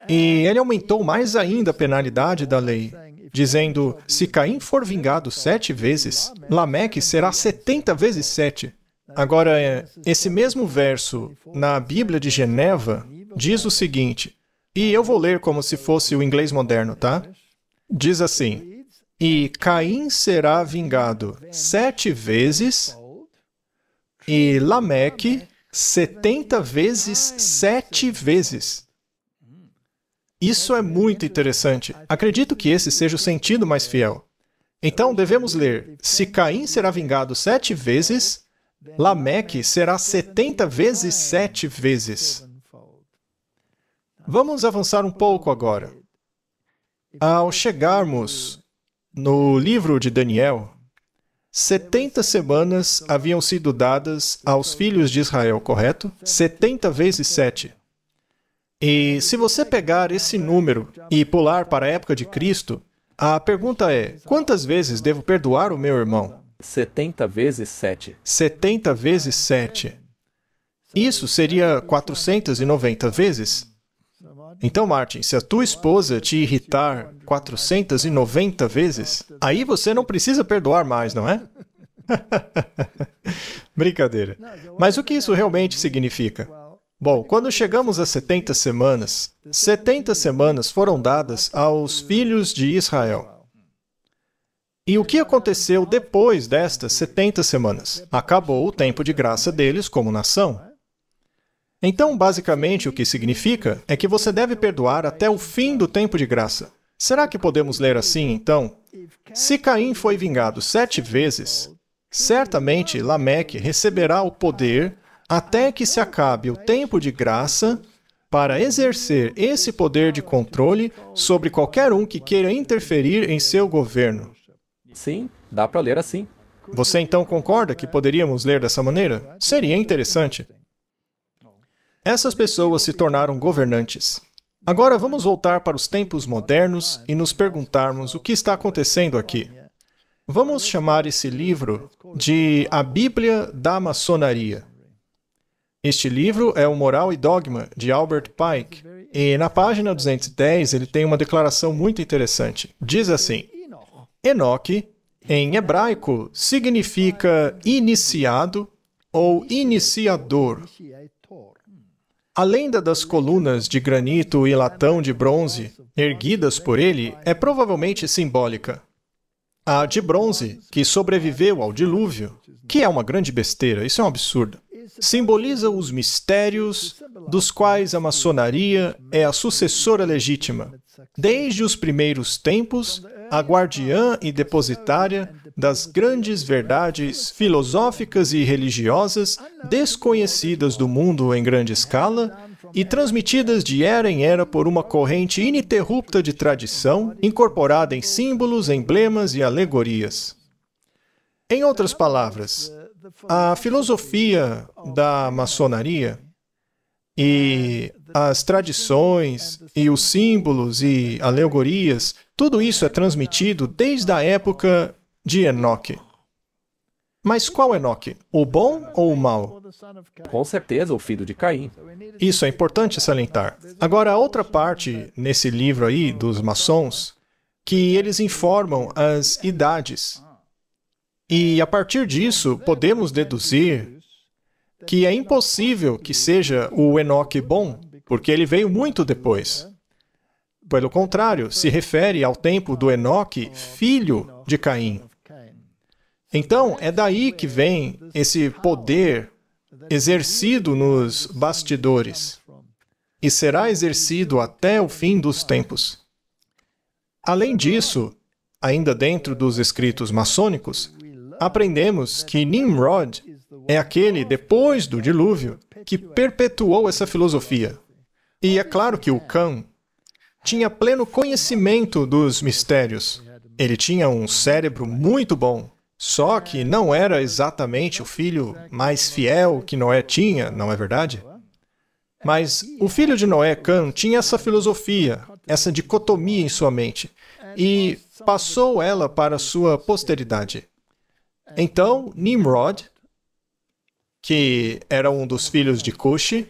E ele aumentou mais ainda a penalidade da lei, dizendo: se Caim for vingado 7 vezes, Lameque será 70 vezes 7. Agora, esse mesmo verso na Bíblia de Geneva diz o seguinte, e eu vou ler como se fosse o inglês moderno, tá? Diz assim, e Caim será vingado 7 vezes, e Lameque 70 vezes 7 vezes. Isso é muito interessante. Acredito que esse seja o sentido mais fiel. Então, devemos ler, se Caim será vingado 7 vezes, Lameque será 70 vezes 7 vezes. Vamos avançar um pouco agora. Ao chegarmos no livro de Daniel, 70 semanas haviam sido dadas aos filhos de Israel, correto? 70 vezes 7. E se você pegar esse número e pular para a época de Cristo, a pergunta é, quantas vezes devo perdoar o meu irmão? 70 vezes 7. 70 vezes 7. Isso seria 490 vezes? Então, Martin, se a tua esposa te irritar 490 vezes, aí você não precisa perdoar mais, não é? Brincadeira. Mas o que isso realmente significa? Bom, quando chegamos a 70 semanas foram dadas aos filhos de Israel. E o que aconteceu depois destas 70 semanas? Acabou o tempo de graça deles como nação. Então, basicamente, o que significa é que você deve perdoar até o fim do tempo de graça. Será que podemos ler assim, então? Se Caim foi vingado 7 vezes, certamente Lameque receberá o poder até que se acabe o tempo de graça para exercer esse poder de controle sobre qualquer um que queira interferir em seu governo. Sim, dá para ler assim. Você então concorda que poderíamos ler dessa maneira? Seria interessante. Essas pessoas se tornaram governantes. Agora vamos voltar para os tempos modernos e nos perguntarmos o que está acontecendo aqui. Vamos chamar esse livro de A Bíblia da Maçonaria. Este livro é o Moral e Dogma, de Albert Pike, e na página 210 ele tem uma declaração muito interessante. Diz assim, Enoque, em hebraico, significa iniciado ou iniciador. A lenda das colunas de granito e latão de bronze, erguidas por ele, é provavelmente simbólica. A de bronze, que sobreviveu ao dilúvio, que é uma grande besteira, isso é um absurdo, simboliza os mistérios dos quais a maçonaria é a sucessora legítima, desde os primeiros tempos, a guardiã e depositária das grandes verdades filosóficas e religiosas desconhecidas do mundo em grande escala e transmitidas de era em era por uma corrente ininterrupta de tradição, incorporada em símbolos, emblemas e alegorias. Em outras palavras, a filosofia da maçonaria e as tradições e os símbolos e alegorias, tudo isso é transmitido desde a época de Enoque. Mas qual Enoque? O bom ou o mau? Com certeza, o filho de Caim. Isso é importante salientar. Agora, a outra parte nesse livro aí, dos maçons, que eles informam as idades. E, a partir disso, podemos deduzir que é impossível que seja o Enoque bom, porque ele veio muito depois. Pelo contrário, se refere ao tempo do Enoque, filho de Caim. Então, é daí que vem esse poder exercido nos bastidores e será exercido até o fim dos tempos. Além disso, ainda dentro dos escritos maçônicos, aprendemos que Nimrod é aquele, depois do dilúvio, que perpetuou essa filosofia. E é claro que o Cã tinha pleno conhecimento dos mistérios. Ele tinha um cérebro muito bom. Só que não era exatamente o filho mais fiel que Noé tinha, não é verdade? Mas o filho de Noé, Cã, tinha essa filosofia, essa dicotomia em sua mente, e passou ela para sua posteridade. Então, Nimrod, que era um dos filhos de Cush,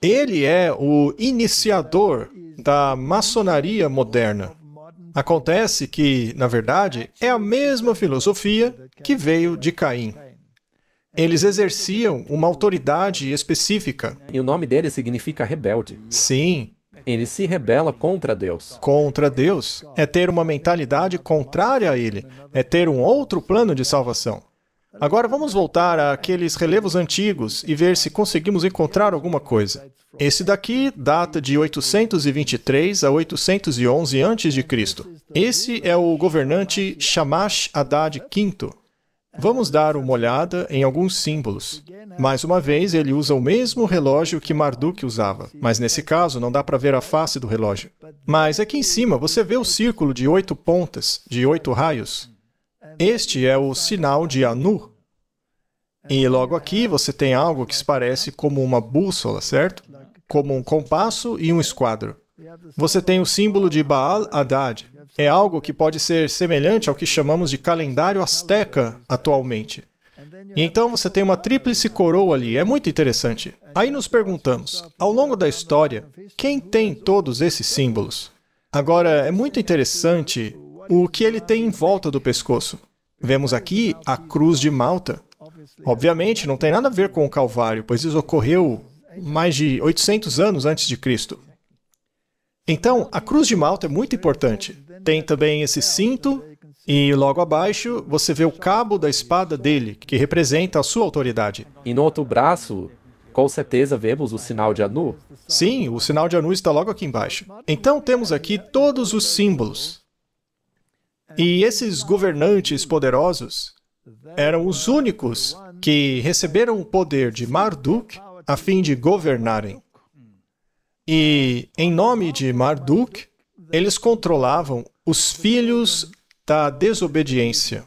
ele é o iniciador da maçonaria moderna. Acontece que, na verdade, é a mesma filosofia que veio de Caim. Eles exerciam uma autoridade específica. E o nome dele significa rebelde. Sim, Ele se rebela contra Deus. contra Deus. É ter uma mentalidade contrária a Ele. É ter um outro plano de salvação. Agora vamos voltar àqueles relevos antigos e ver se conseguimos encontrar alguma coisa. Esse daqui data de 823 a 811 a.C. Esse é o governante Shamash Adad V. Vamos dar uma olhada em alguns símbolos. Mais uma vez, ele usa o mesmo relógio que Marduk usava, mas nesse caso não dá para ver a face do relógio. Mas aqui em cima você vê o círculo de 8 pontas, de 8 raios. Este é o sinal de Anu. E logo aqui você tem algo que se parece como uma bússola, certo? Como um compasso e um esquadro. Você tem o símbolo de Baal Haddad. É algo que pode ser semelhante ao que chamamos de calendário asteca atualmente. E então você tem uma tríplice coroa ali. É muito interessante. Aí nos perguntamos, ao longo da história, quem tem todos esses símbolos? Agora, é muito interessante o que ele tem em volta do pescoço. Vemos aqui a cruz de Malta. Obviamente, não tem nada a ver com o Calvário, pois isso ocorreu mais de 800 anos antes de Cristo. Então, a cruz de Malta é muito importante. Tem também esse cinto, e logo abaixo você vê o cabo da espada dele, que representa a sua autoridade. E no outro braço, com certeza vemos o sinal de Anu. Sim, o sinal de Anu está logo aqui embaixo. Então temos aqui todos os símbolos. E esses governantes poderosos eram os únicos que receberam o poder de Marduk a fim de governarem. E, em nome de Marduk, eles controlavam os filhos da desobediência.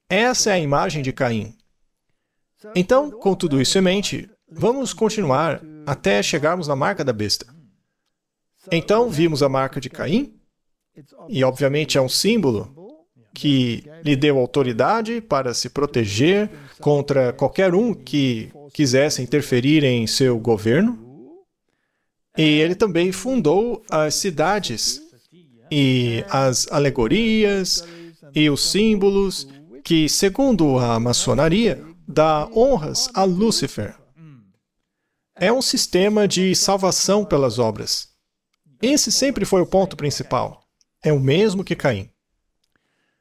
Essa é a imagem de Caim. Então, com tudo isso em mente, vamos continuar até chegarmos na marca da besta. Então, vimos a marca de Caim, e obviamente é um símbolo que lhe deu autoridade para se proteger contra qualquer um que quisesse interferir em seu governo. E ele também fundou as cidades e as alegorias e os símbolos que, segundo a maçonaria, dá honras a Lúcifer. É um sistema de salvação pelas obras. Esse sempre foi o ponto principal. É o mesmo que Caim.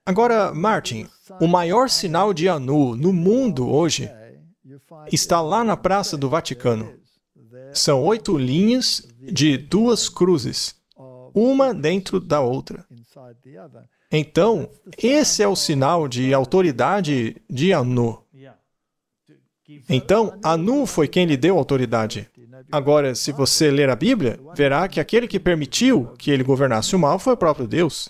Agora, Martin, o maior sinal de Anu no mundo hoje está lá na Praça do Vaticano. São 8 linhas de 2 cruzes, uma dentro da outra. Então, esse é o sinal de autoridade de Anu. Então, Anu foi quem lhe deu autoridade. Agora, se você ler a Bíblia, verá que aquele que permitiu que ele governasse o mal foi o próprio Deus.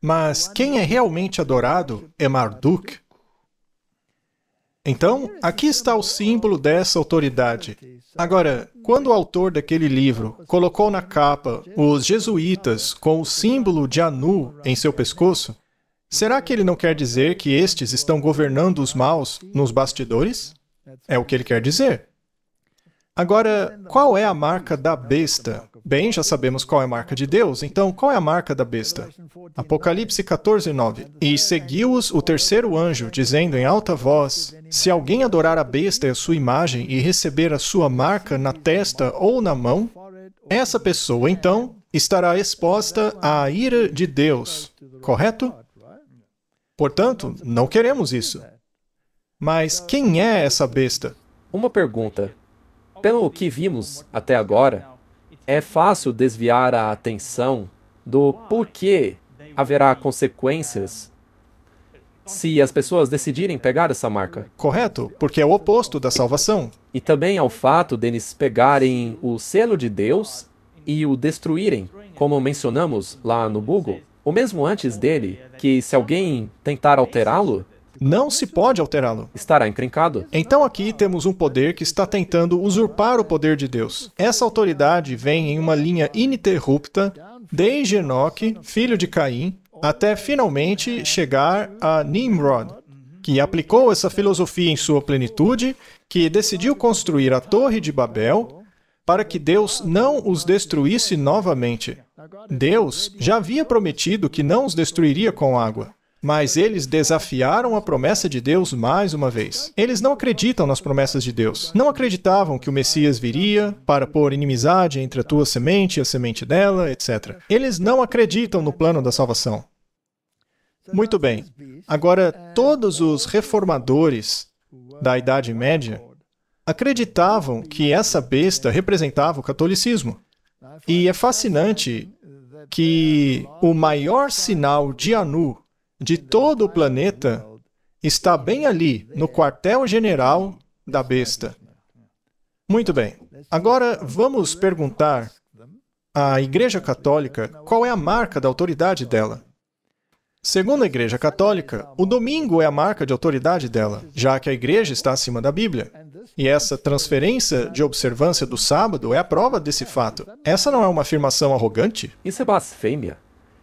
Mas quem é realmente adorado é Marduk. Então, aqui está o símbolo dessa autoridade. Agora, quando o autor daquele livro colocou na capa os jesuítas com o símbolo de Anu em seu pescoço, será que ele não quer dizer que estes estão governando os maus nos bastidores? É o que ele quer dizer. Agora, qual é a marca da besta? Bem, já sabemos qual é a marca de Deus, então qual é a marca da besta? Apocalipse 14:9. E seguiu-os o terceiro anjo, dizendo em alta voz: se alguém adorar a besta e a sua imagem e receber a sua marca na testa ou na mão, essa pessoa, então, estará exposta à ira de Deus. Correto? Portanto, não queremos isso. Mas quem é essa besta? Uma pergunta. Pelo que vimos até agora, é fácil desviar a atenção do porquê haverá consequências se as pessoas decidirem pegar essa marca. Correto, porque é o oposto da salvação. E também ao fato deles pegarem o selo de Deus e o destruírem, como mencionamos lá no Google, ou mesmo antes dele, que se alguém tentar alterá-lo, não se pode alterá-lo. Estará encrencado. Então aqui temos um poder que está tentando usurpar o poder de Deus. Essa autoridade vem em uma linha ininterrupta, desde Enoque, filho de Caim, até finalmente chegar a Nimrod, que aplicou essa filosofia em sua plenitude, que decidiu construir a Torre de Babel para que Deus não os destruísse novamente. Deus já havia prometido que não os destruiria com água. Mas eles desafiaram a promessa de Deus mais uma vez. Eles não acreditam nas promessas de Deus. Não acreditavam que o Messias viria para pôr inimizade entre a tua semente e a semente dela, etc. Eles não acreditam no plano da salvação. Muito bem. Agora, todos os reformadores da Idade Média acreditavam que essa besta representava o catolicismo. E é fascinante que o maior sinal de Anu de todo o planeta está bem ali, no quartel-general da besta. Muito bem. Agora, vamos perguntar à Igreja Católica qual é a marca da autoridade dela. Segundo a Igreja Católica, o domingo é a marca de autoridade dela, já que a Igreja está acima da Bíblia. E essa transferência de observância do sábado é a prova desse fato. Essa não é uma afirmação arrogante? Isso é blasfêmia.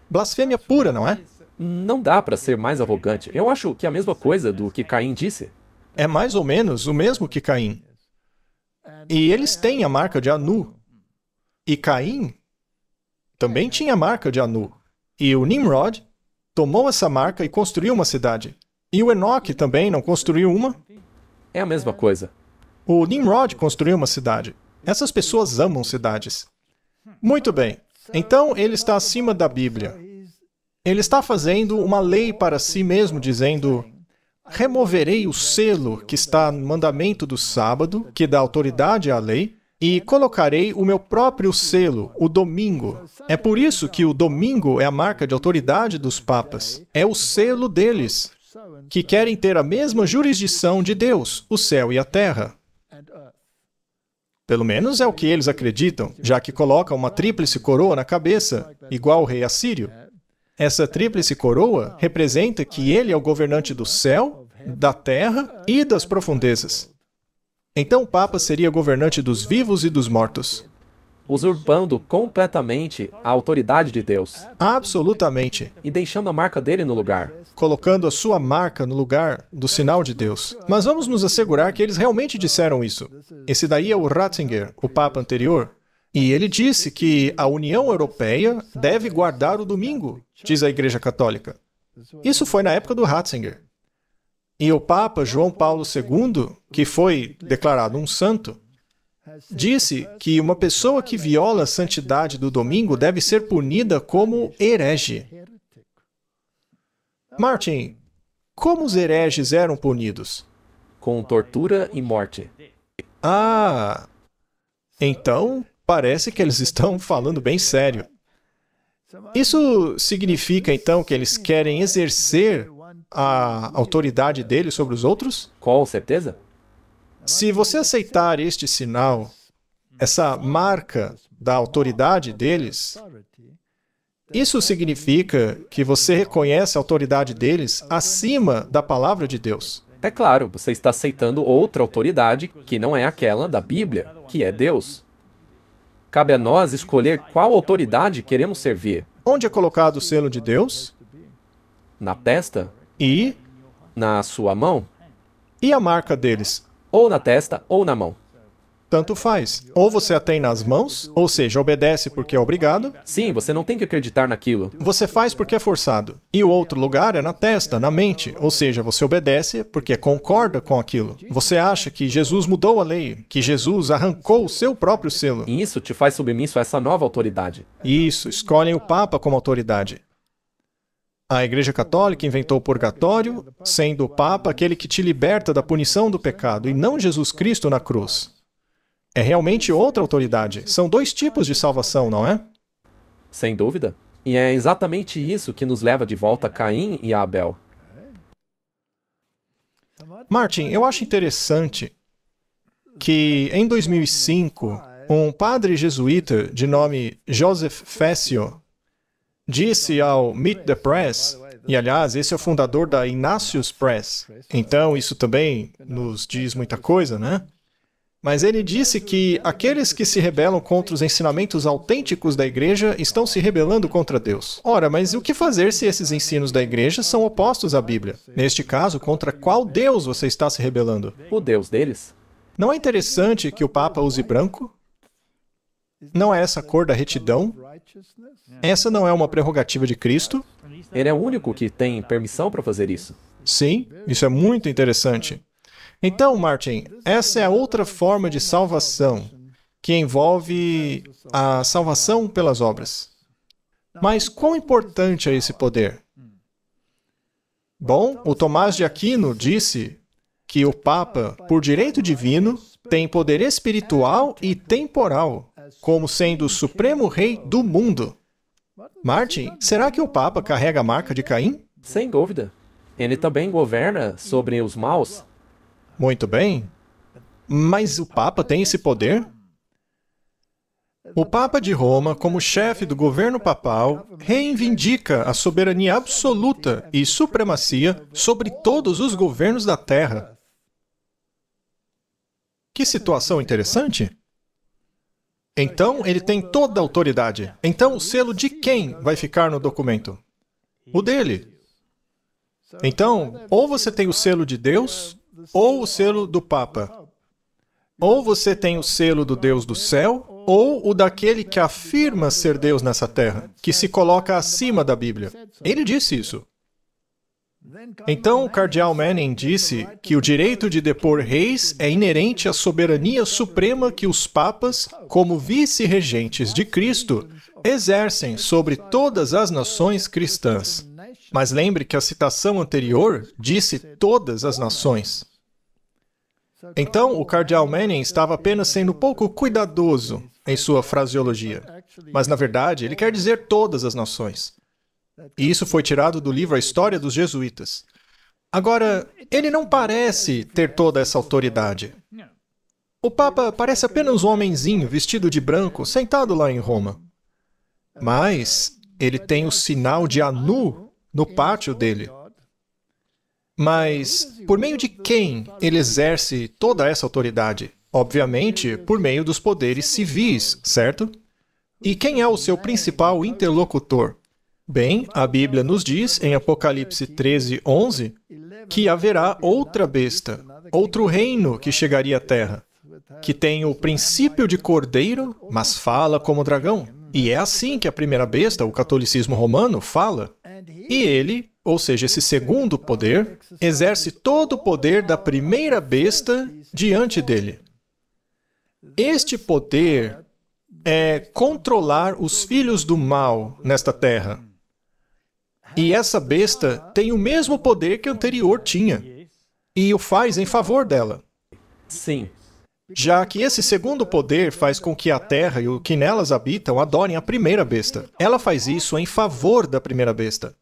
Blasfêmia pura, não é? Não dá para ser mais arrogante. Eu acho que é a mesma coisa do que Caim disse. É mais ou menos o mesmo que Caim. E eles têm a marca de Anu. E Caim também tinha a marca de Anu. E o Nimrod tomou essa marca e construiu uma cidade. E o Enoque também não construiu uma? É a mesma coisa. O Nimrod construiu uma cidade. Essas pessoas amam cidades. Muito bem. Então, ele está acima da Bíblia. Ele está fazendo uma lei para si mesmo, dizendo: removerei o selo que está no mandamento do sábado, que dá autoridade à lei, e colocarei o meu próprio selo, o domingo. É por isso que o domingo é a marca de autoridade dos papas. É o selo deles, que querem ter a mesma jurisdição de Deus, o céu e a terra. Pelo menos é o que eles acreditam, já que colocam uma tríplice coroa na cabeça, igual o rei assírio. Essa tríplice coroa representa que ele é o governante do céu, da terra e das profundezas. Então o Papa seria governante dos vivos e dos mortos. Usurpando completamente a autoridade de Deus. Absolutamente. E deixando a marca dele no lugar. Colocando a sua marca no lugar do sinal de Deus. Mas vamos nos assegurar que eles realmente disseram isso. Esse daí é o Ratzinger, o Papa anterior. E ele disse que a União Europeia deve guardar o domingo, diz a Igreja Católica. Isso foi na época do Ratzinger. E o Papa João Paulo II, que foi declarado um santo, disse que uma pessoa que viola a santidade do domingo deve ser punida como herege. Martin, como os hereges eram punidos? Com tortura e morte. Ah, então parece que eles estão falando bem sério. Isso significa então que eles querem exercer a autoridade deles sobre os outros? Com certeza. Se você aceitar este sinal, essa marca da autoridade deles, isso significa que você reconhece a autoridade deles acima da palavra de Deus. É claro, você está aceitando outra autoridade que não é aquela da Bíblia, que é Deus. Cabe a nós escolher qual autoridade queremos servir. Onde é colocado o selo de Deus? Na testa? E Na sua mão? a marca deles? Ou na testa ou na mão. Tanto faz. Ou você a tem nas mãos, ou seja, obedece porque é obrigado. Sim, você não tem que acreditar naquilo. Você faz porque é forçado. E o outro lugar é na testa, na mente. Ou seja, você obedece porque concorda com aquilo. Você acha que Jesus mudou a lei, que Jesus arrancou o seu próprio selo. E isso te faz submisso a essa nova autoridade. Isso, escolhem o Papa como autoridade. A Igreja Católica inventou o purgatório, sendo o Papa aquele que te liberta da punição do pecado, e não Jesus Cristo na cruz. É realmente outra autoridade. São dois tipos de salvação, não é? Sem dúvida. E é exatamente isso que nos leva de volta a Caim e a Abel. Martin, eu acho interessante que em 2005, um padre jesuíta de nome Joseph Fessio disse ao Meet the Press, e aliás, esse é o fundador da Ignatius Press, então isso também nos diz muita coisa, né? Mas ele disse que aqueles que se rebelam contra os ensinamentos autênticos da igreja estão se rebelando contra Deus. Ora, mas o que fazer se esses ensinos da igreja são opostos à Bíblia? Neste caso, contra qual Deus você está se rebelando? O Deus deles? Não é interessante que o Papa use branco? Não é essa a cor da retidão? Essa não é uma prerrogativa de Cristo? Ele é o único que tem permissão para fazer isso. Sim, isso é muito interessante. Então, Martin, essa é a outra forma de salvação, que envolve a salvação pelas obras. Mas quão importante é esse poder? Bom, o Tomás de Aquino disse que o Papa, por direito divino, tem poder espiritual e temporal, como sendo o supremo rei do mundo. Martin, será que o Papa carrega a marca de Caim? Sem dúvida. Ele também governa sobre os maus. Muito bem. Mas o Papa tem esse poder? O Papa de Roma, como chefe do governo papal, reivindica a soberania absoluta e supremacia sobre todos os governos da Terra. Que situação interessante! Então, ele tem toda a autoridade. Então, o selo de quem vai ficar no documento? O dele. Então, ou você tem o selo de Deus, ou o selo do Papa. Ou você tem o selo do Deus do céu, ou o daquele que afirma ser Deus nessa terra, que se coloca acima da Bíblia. Ele disse isso. Então, o cardeal Manning disse que o direito de depor reis é inerente à soberania suprema que os papas, como vice-regentes de Cristo, exercem sobre todas as nações cristãs. Mas lembre que a citação anterior disse todas as nações. Então, o cardeal Manning estava apenas sendo pouco cuidadoso em sua fraseologia. Mas, na verdade, ele quer dizer todas as nações. E isso foi tirado do livro A História dos Jesuítas. Agora, ele não parece ter toda essa autoridade. O Papa parece apenas um homenzinho vestido de branco, sentado lá em Roma. Mas ele tem o sinal de Anu no pátio dele. Mas por meio de quem ele exerce toda essa autoridade? Obviamente, por meio dos poderes civis, certo? E quem é o seu principal interlocutor? Bem, a Bíblia nos diz, em Apocalipse 13:11, que haverá outra besta, outro reino que chegaria à terra, que tem o princípio de cordeiro, mas fala como dragão. E é assim que a primeira besta, o catolicismo romano, fala. E ele, ou seja, esse segundo poder, exerce todo o poder da primeira besta diante dele. Este poder é controlar os filhos do mal nesta terra. E essa besta tem o mesmo poder que a anterior tinha, e o faz em favor dela. Sim. Já que esse segundo poder faz com que a terra e o que nelas habitam adorem a primeira besta. Ela faz isso em favor da primeira besta,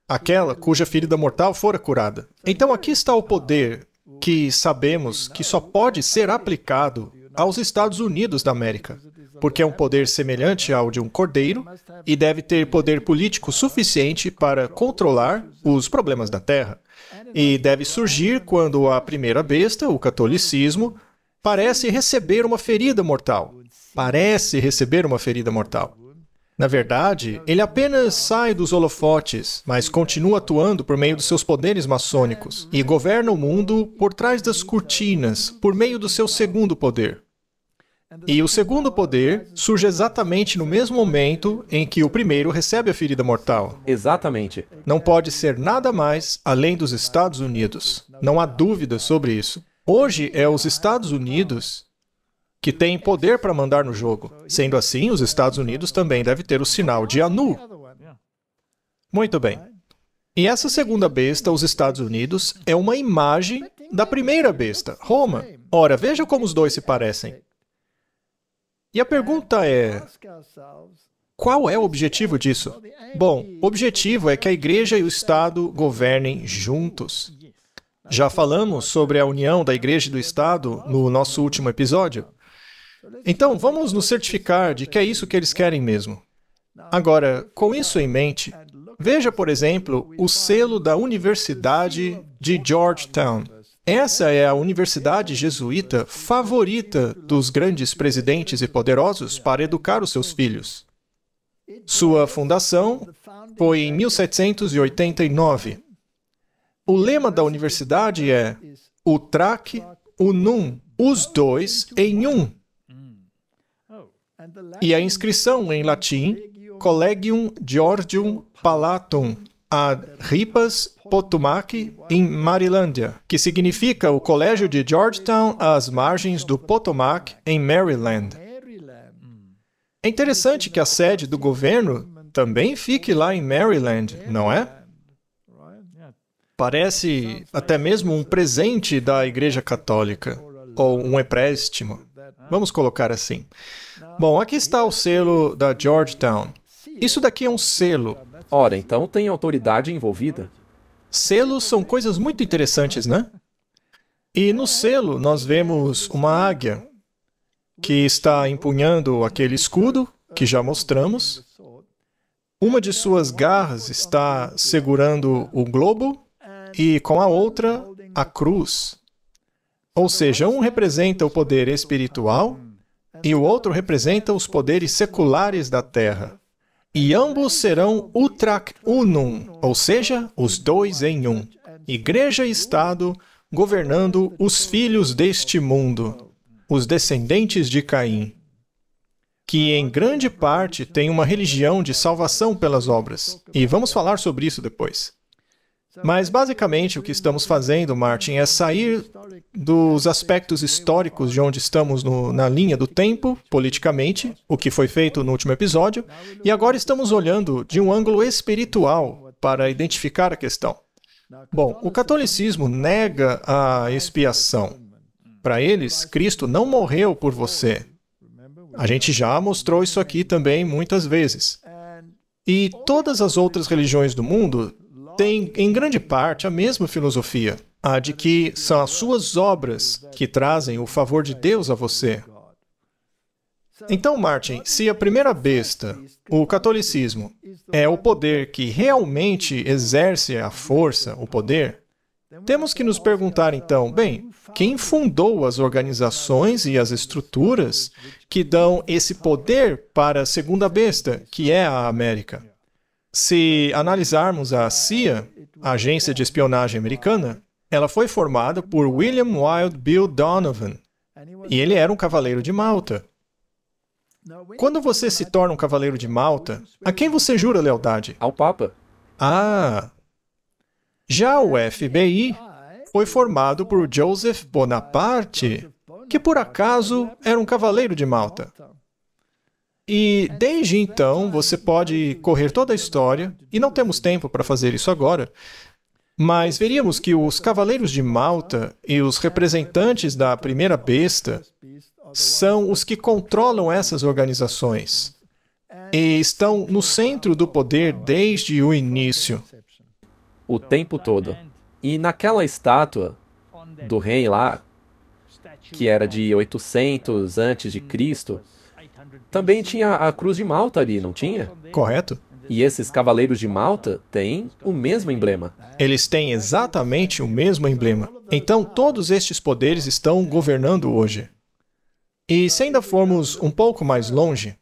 aquela cuja ferida mortal fora curada. Então aqui está o poder que sabemos que só pode ser aplicado aos Estados Unidos da América, porque é um poder semelhante ao de um cordeiro e deve ter poder político suficiente para controlar os problemas da terra. E deve surgir quando a primeira besta, o catolicismo, parece receber uma ferida mortal. Parece receber uma ferida mortal. Na verdade, ele apenas sai dos holofotes, mas continua atuando por meio dos seus poderes maçônicos e governa o mundo por trás das cortinas, por meio do seu segundo poder. E o segundo poder surge exatamente no mesmo momento em que o primeiro recebe a ferida mortal. Exatamente. Não pode ser nada mais além dos Estados Unidos. Não há dúvida sobre isso. Hoje é os Estados Unidos que têm poder para mandar no jogo. Sendo assim, os Estados Unidos também devem ter o sinal de Anu. Muito bem. E essa segunda besta, os Estados Unidos, é uma imagem da primeira besta, Roma. Ora, veja como os dois se parecem. E a pergunta é, qual é o objetivo disso? Bom, o objetivo é que a Igreja e o Estado governem juntos. Já falamos sobre a união da Igreja e do Estado no nosso último episódio. Então, vamos nos certificar de que é isso que eles querem mesmo. Agora, com isso em mente, veja, por exemplo, o selo da Universidade de Georgetown. Essa é a universidade jesuíta favorita dos grandes presidentes e poderosos para educar os seus filhos. Sua fundação foi em 1789. O lema da universidade é Utraque Unum, os dois em um. E a inscrição em latim Collegium Georgium Palatum ad Ripas Potomac em Marilândia, que significa o Colégio de Georgetown às margens do Potomac em Maryland. É interessante que a sede do governo também fique lá em Maryland, não é? Parece até mesmo um presente da Igreja Católica, ou um empréstimo. Vamos colocar assim. Bom, aqui está o selo da Georgetown. Isso daqui é um selo. Ora, então tem autoridade envolvida. Selos são coisas muito interessantes, né? E no selo nós vemos uma águia que está empunhando aquele escudo que já mostramos. Uma de suas garras está segurando o globo e com a outra a cruz. Ou seja, um representa o poder espiritual e o outro representa os poderes seculares da terra. E ambos serão utrac unum, ou seja, os dois em um. Igreja e Estado governando os filhos deste mundo, os descendentes de Caim, que em grande parte têm uma religião de salvação pelas obras. E vamos falar sobre isso depois. Mas, basicamente, o que estamos fazendo, Martin, é sair dos aspectos históricos de onde estamos na linha do tempo, politicamente, o que foi feito no último episódio, e agora estamos olhando de um ângulo espiritual para identificar a questão. Bom, o catolicismo nega a expiação. Para eles, Cristo não morreu por você. A gente já mostrou isso aqui também muitas vezes. E todas as outras religiões do mundo têm, em grande parte, a mesma filosofia, a de que são as suas obras que trazem o favor de Deus a você. Então, Martin, se a primeira besta, o catolicismo, é o poder que realmente exerce a força, o poder, temos que nos perguntar então, bem, quem fundou as organizações e as estruturas que dão esse poder para a segunda besta, que é a América? Se analisarmos a CIA, a Agência de Espionagem Americana, ela foi formada por William Wild Bill Donovan, e ele era um cavaleiro de Malta. Quando você se torna um cavaleiro de Malta, a quem você jura lealdade? Ao Papa. Ah! Já o FBI foi formado por Joseph Bonaparte, que por acaso era um cavaleiro de Malta. E desde então você pode correr toda a história, e não temos tempo para fazer isso agora, mas veríamos que os cavaleiros de Malta e os representantes da primeira besta são os que controlam essas organizações e estão no centro do poder desde o início. O tempo todo. E naquela estátua do rei lá, que era de 800 antes de Cristo, também tinha a cruz de Malta ali, não tinha? Correto? E esses cavaleiros de Malta têm o mesmo emblema. Eles têm exatamente o mesmo emblema. Então, todos estes poderes estão governando hoje. E se ainda formos um pouco mais longe,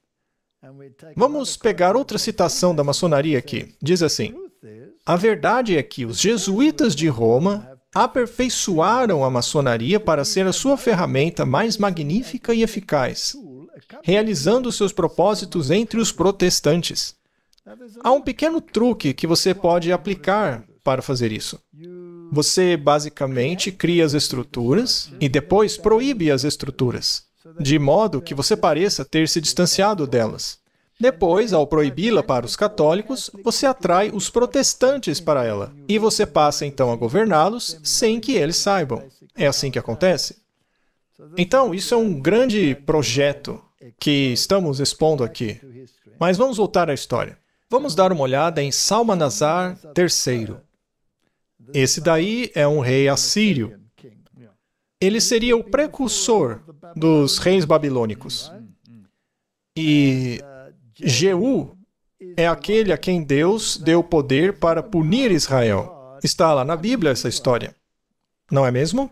vamos pegar outra citação da maçonaria aqui. Diz assim: a verdade é que os jesuítas de Roma aperfeiçoaram a maçonaria para ser a sua ferramenta mais magnífica e eficaz, realizando seus propósitos entre os protestantes. Há um pequeno truque que você pode aplicar para fazer isso. Você basicamente cria as estruturas e depois proíbe as estruturas, de modo que você pareça ter se distanciado delas. Depois, ao proibi-la para os católicos, você atrai os protestantes para ela, e você passa então a governá-los sem que eles saibam. É assim que acontece? Então, isso é um grande projeto que estamos expondo aqui. Mas vamos voltar à história. Vamos dar uma olhada em Salmanasar III. Esse daí é um rei assírio. Ele seria o precursor dos reis babilônicos. E Jeú é aquele a quem Deus deu poder para punir Israel. Está lá na Bíblia essa história. Não é mesmo?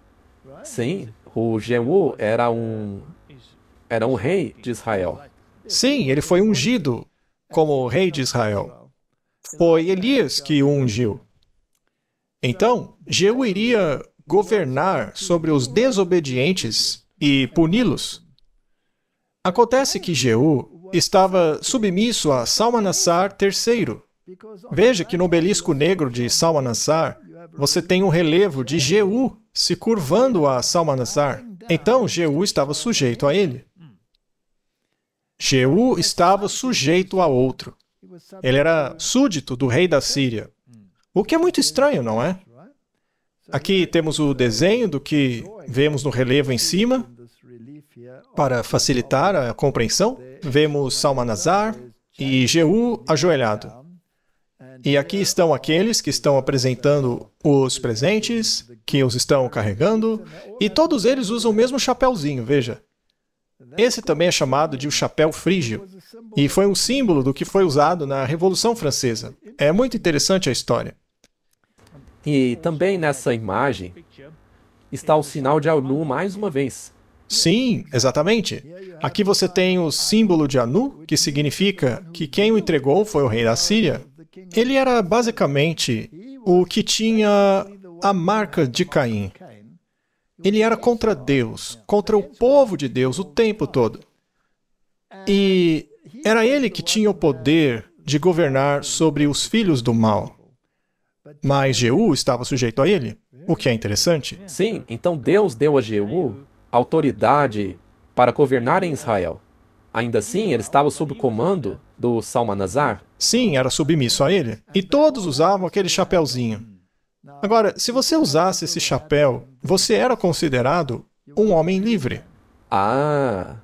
Sim, o Jeú era um rei de Israel. Sim, ele foi ungido como rei de Israel. Foi Elias que o ungiu. Então, Jeú iria governar sobre os desobedientes e puni-los. Acontece que Jeú estava submisso a Salmanassar III. Veja que no obelisco negro de Salmanassar, você tem um relevo de Jeú se curvando a Salmanassar. Então, Jeú estava sujeito a ele. Jeú estava sujeito a outro. Ele era súdito do rei da Síria. O que é muito estranho, não é? Aqui temos o desenho do que vemos no relevo em cima. Para facilitar a compreensão, vemos Salmanassar e Jeú ajoelhado. E aqui estão aqueles que estão apresentando os presentes, que os estão carregando, e todos eles usam o mesmo chapéuzinho, veja. Esse também é chamado de o chapéu frígio, e foi um símbolo do que foi usado na Revolução Francesa. É muito interessante a história. E também nessa imagem está o sinal de Anu mais uma vez. Sim, exatamente. Aqui você tem o símbolo de Anu, que significa que quem o entregou foi o rei da Síria. Ele era basicamente o que tinha a marca de Caim. Ele era contra Deus, contra o povo de Deus o tempo todo. E era ele que tinha o poder de governar sobre os filhos do mal. Mas Jeú estava sujeito a ele, o que é interessante. Sim, então Deus deu a Jeú autoridade para governar em Israel. Ainda assim, ele estava sob o comando do Salmanassar. Sim, era submisso a ele. E todos usavam aquele chapéuzinho. Agora, se você usasse esse chapéu, você era considerado um homem livre. Ah,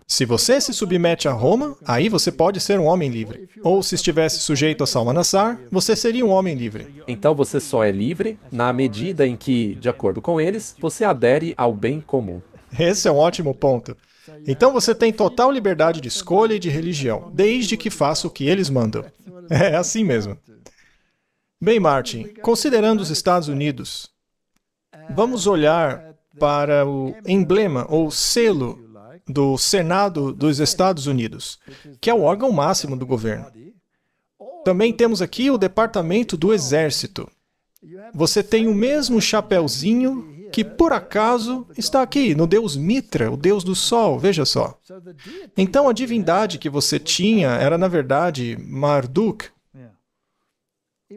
Se você se submete a Roma, aí você pode ser um homem livre. Ou se estivesse sujeito a Salmanassar, você seria um homem livre. então você só é livre na medida em que, de acordo com eles, você adere ao bem comum. Esse é um ótimo ponto. Então você tem total liberdade de escolha e de religião, desde que faça o que eles mandam. É assim mesmo. Bem, Martin, considerando os Estados Unidos, vamos olhar para o emblema ou selo do Senado dos Estados Unidos, que é o órgão máximo do governo. Também temos aqui o Departamento do Exército. Você tem o mesmo chapeuzinho que, por acaso, está aqui no deus Mitra, o deus do sol, veja só. Então, a divindade que você tinha era, na verdade, Marduk.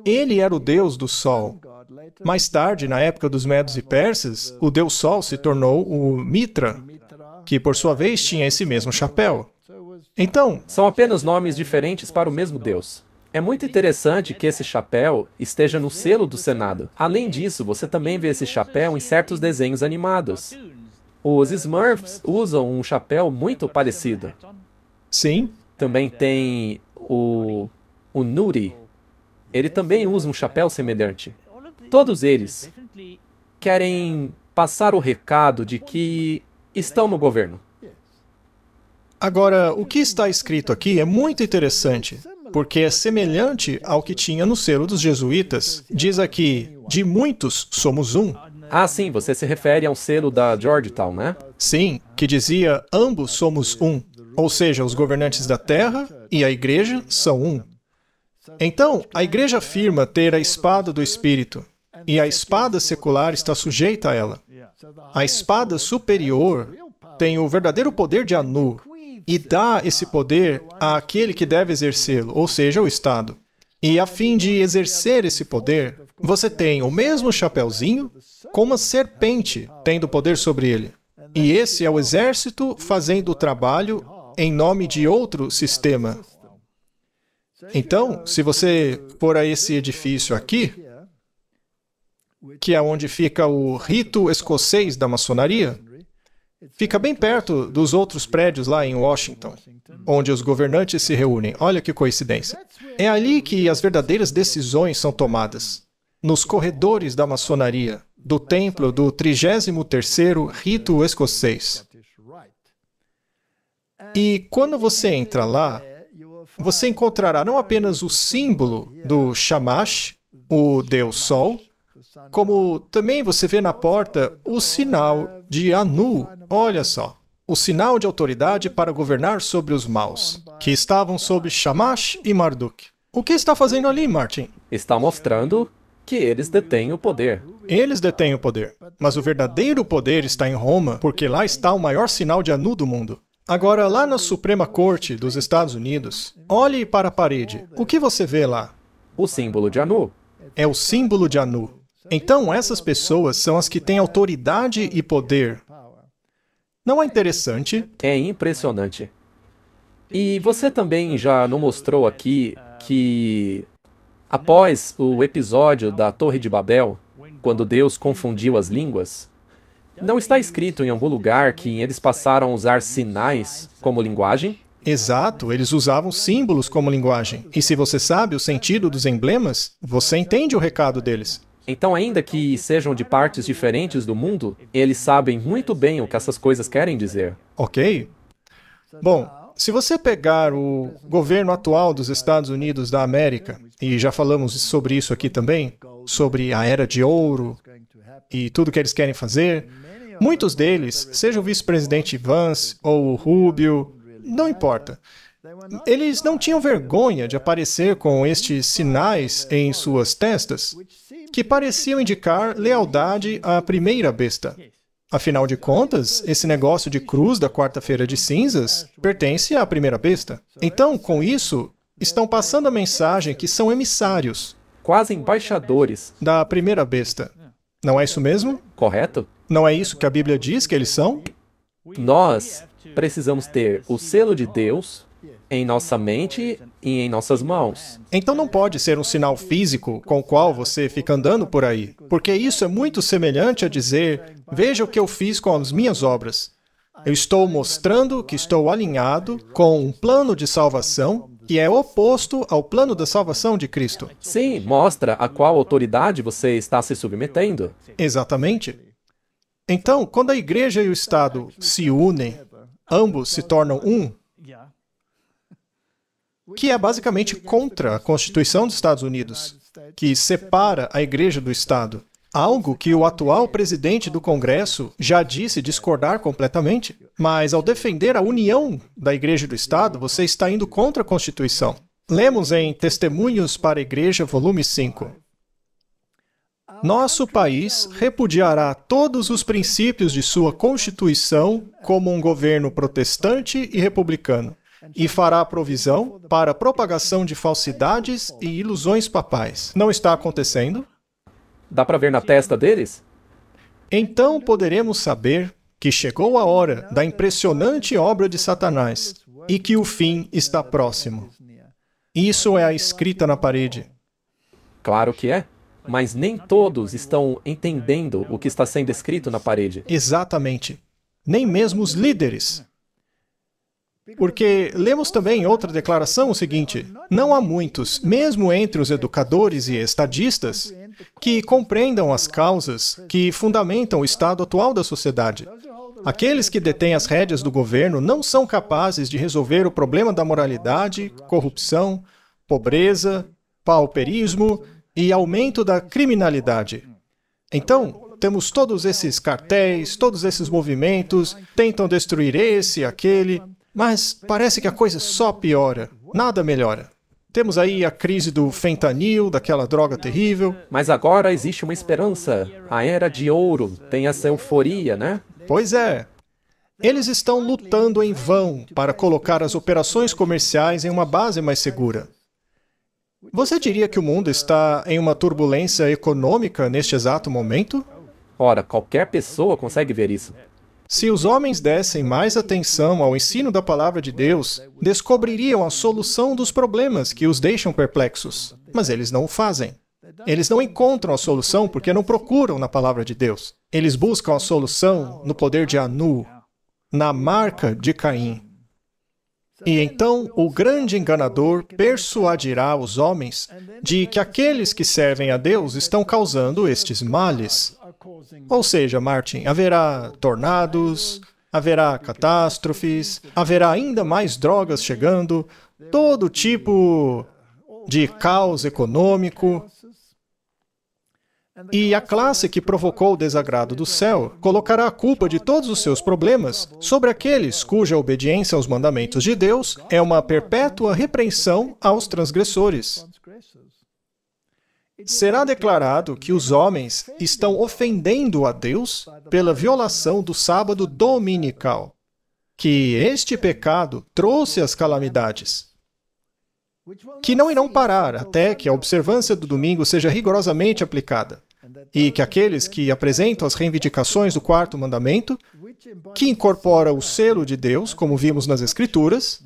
Ele era o deus do sol. Mais tarde, na época dos Medos e Persas, o deus sol se tornou o Mitra, que, por sua vez, tinha esse mesmo chapéu. Então, São apenas nomes diferentes para o mesmo Deus. É muito interessante que esse chapéu esteja no selo do Senado. Além disso, você também vê esse chapéu em certos desenhos animados. Os Smurfs usam um chapéu muito parecido. sim, Também tem o Nuri. Ele também usa um chapéu semelhante. Todos eles querem passar o recado de que estão no governo. agora, o que está escrito aqui é muito interessante, porque é semelhante ao que tinha no selo dos jesuítas. Diz aqui, de muitos somos um. Ah, sim, você se refere ao selo da Georgetown, né? Sim, que dizia, ambos somos um. Ou seja, os governantes da terra e a igreja são um. Então, a igreja afirma ter a espada do Espírito, e a espada secular está sujeita a ela. A espada superior tem o verdadeiro poder de Anu, e dá esse poder àquele que deve exercê-lo, ou seja, o Estado. E a fim de exercer esse poder, você tem o mesmo chapeuzinho com uma serpente tendo poder sobre ele. E esse é o exército fazendo o trabalho em nome de outro sistema. Então, se você for a esse edifício aqui, que é onde fica o rito escocês da maçonaria, fica bem perto dos outros prédios lá em Washington, onde os governantes se reúnem. Olha que coincidência. É ali que as verdadeiras decisões são tomadas, nos corredores da maçonaria, do templo do 33º rito escocês. E quando você entra lá, você encontrará não apenas o símbolo do Shamash, o Deus Sol, como também você vê na porta o sinal de Anu, olha só, o sinal de autoridade para governar sobre os maus, que estavam sob Shamash e Marduk. O que está fazendo ali, Martin? Está mostrando que eles detêm o poder. Eles detêm o poder, mas o verdadeiro poder está em Roma, porque lá está o maior sinal de Anu do mundo. Agora, lá na Suprema Corte dos Estados Unidos, olhe para a parede. O que você vê lá? O símbolo de Anu. É o símbolo de Anu. Então, essas pessoas são as que têm autoridade e poder. Não é interessante? É impressionante. E você também já nos mostrou aqui que, após o episódio da Torre de Babel, quando Deus confundiu as línguas, não está escrito em algum lugar que eles passaram a usar sinais como linguagem? Exato, eles usavam símbolos como linguagem. E se você sabe o sentido dos emblemas, você entende o recado deles. Então, ainda que sejam de partes diferentes do mundo, eles sabem muito bem o que essas coisas querem dizer. Ok? Bom, se você pegar o governo atual dos Estados Unidos da América, e já falamos sobre isso aqui também, sobre a Era de Ouro e tudo que eles querem fazer, muitos deles, seja o vice-presidente Vance ou o Rubio, não importa. Eles não tinham vergonha de aparecer com estes sinais em suas testas, que pareciam indicar lealdade à primeira besta. Afinal de contas, esse negócio de cruz da quarta-feira de cinzas pertence à primeira besta. Então, com isso, estão passando a mensagem que são emissários. Quase embaixadores. Da primeira besta. Não é isso mesmo? Correto? Não é isso que a Bíblia diz que eles são? Nós precisamos ter o selo de Deus em nossa mente e em nossas mãos. Então não pode ser um sinal físico com o qual você fica andando por aí, porque isso é muito semelhante a dizer, veja o que eu fiz com as minhas obras. Eu estou mostrando que estou alinhado com um plano de salvação que é oposto ao plano da salvação de Cristo. Sim, mostra a qual autoridade você está se submetendo. Exatamente. Então, quando a igreja e o Estado se unem, ambos se tornam um, que é basicamente contra a Constituição dos Estados Unidos, que separa a igreja do Estado. Algo que o atual presidente do Congresso já disse discordar completamente. Mas ao defender a união da igreja e do Estado, você está indo contra a Constituição. Lemos em Testemunhos para a Igreja, volume 5. Nosso país repudiará todos os princípios de sua Constituição como um governo protestante e republicano, e fará provisão para a propagação de falsidades e ilusões papais. Não está acontecendo? Dá para ver na testa deles? Então poderemos saber que chegou a hora da impressionante obra de Satanás e que o fim está próximo. Isso é a escrita na parede. Claro que é. Mas nem todos estão entendendo o que está sendo escrito na parede. Exatamente. Nem mesmo os líderes. Porque lemos também em outra declaração o seguinte: não há muitos, mesmo entre os educadores e estadistas, que compreendam as causas que fundamentam o estado atual da sociedade. Aqueles que detêm as rédeas do governo não são capazes de resolver o problema da moralidade, corrupção, pobreza, pauperismo e aumento da criminalidade. Então, temos todos esses cartéis, todos esses movimentos, tentam destruir esse e aquele, mas parece que a coisa só piora, nada melhora. Temos aí a crise do fentanil, daquela droga terrível. Mas agora existe uma esperança. A Era de Ouro tem essa euforia, né? Pois é. Eles estão lutando em vão para colocar as operações comerciais em uma base mais segura. Você diria que o mundo está em uma turbulência econômica neste exato momento? Ora, qualquer pessoa consegue ver isso. Se os homens dessem mais atenção ao ensino da palavra de Deus, descobririam a solução dos problemas que os deixam perplexos. Mas eles não o fazem. Eles não encontram a solução porque não procuram na palavra de Deus. Eles buscam a solução no poder de Anu, na marca de Caim. E então o grande enganador persuadirá os homens de que aqueles que servem a Deus estão causando estes males. Ou seja, Martin, haverá tornados, haverá catástrofes, haverá ainda mais drogas chegando, todo tipo de caos econômico. E a classe que provocou o desagrado do céu colocará a culpa de todos os seus problemas sobre aqueles cuja obediência aos mandamentos de Deus é uma perpétua repreensão aos transgressores. Será declarado que os homens estão ofendendo a Deus pela violação do sábado dominical. que este pecado trouxe as calamidades, que não irão parar até que a observância do domingo seja rigorosamente aplicada, e que aqueles que apresentam as reivindicações do quarto mandamento, que incorpora o selo de Deus, como vimos nas Escrituras,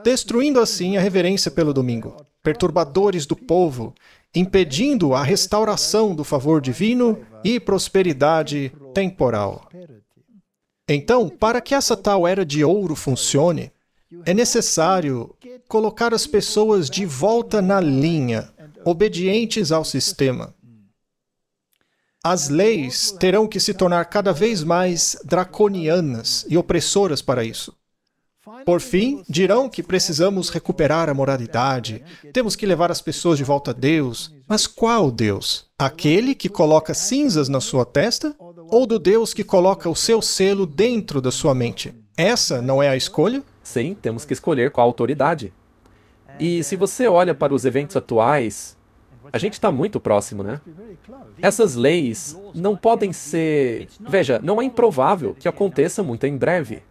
destruindo assim a reverência pelo domingo, perturbadores do povo, impedindo a restauração do favor divino e prosperidade temporal. Então, para que essa tal era de ouro funcione, é necessário colocar as pessoas de volta na linha, obedientes ao sistema. As leis terão que se tornar cada vez mais draconianas e opressoras para isso. Por fim, dirão que precisamos recuperar a moralidade, temos que levar as pessoas de volta a Deus. Mas qual Deus? Aquele que coloca cinzas na sua testa? Ou do Deus que coloca o seu selo dentro da sua mente? Essa não é a escolha? Sim, temos que escolher qual autoridade. E se você olha para os eventos atuais, a gente está muito próximo, né? Essas leis não podem ser... Veja, não é improvável que aconteça muito em breve.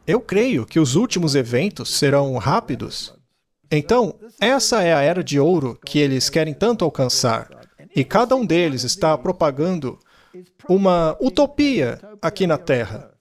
Eu creio que os últimos eventos serão rápidos. Então, essa é a era de ouro que eles querem tanto alcançar. E cada um deles está propagando uma utopia aqui na Terra.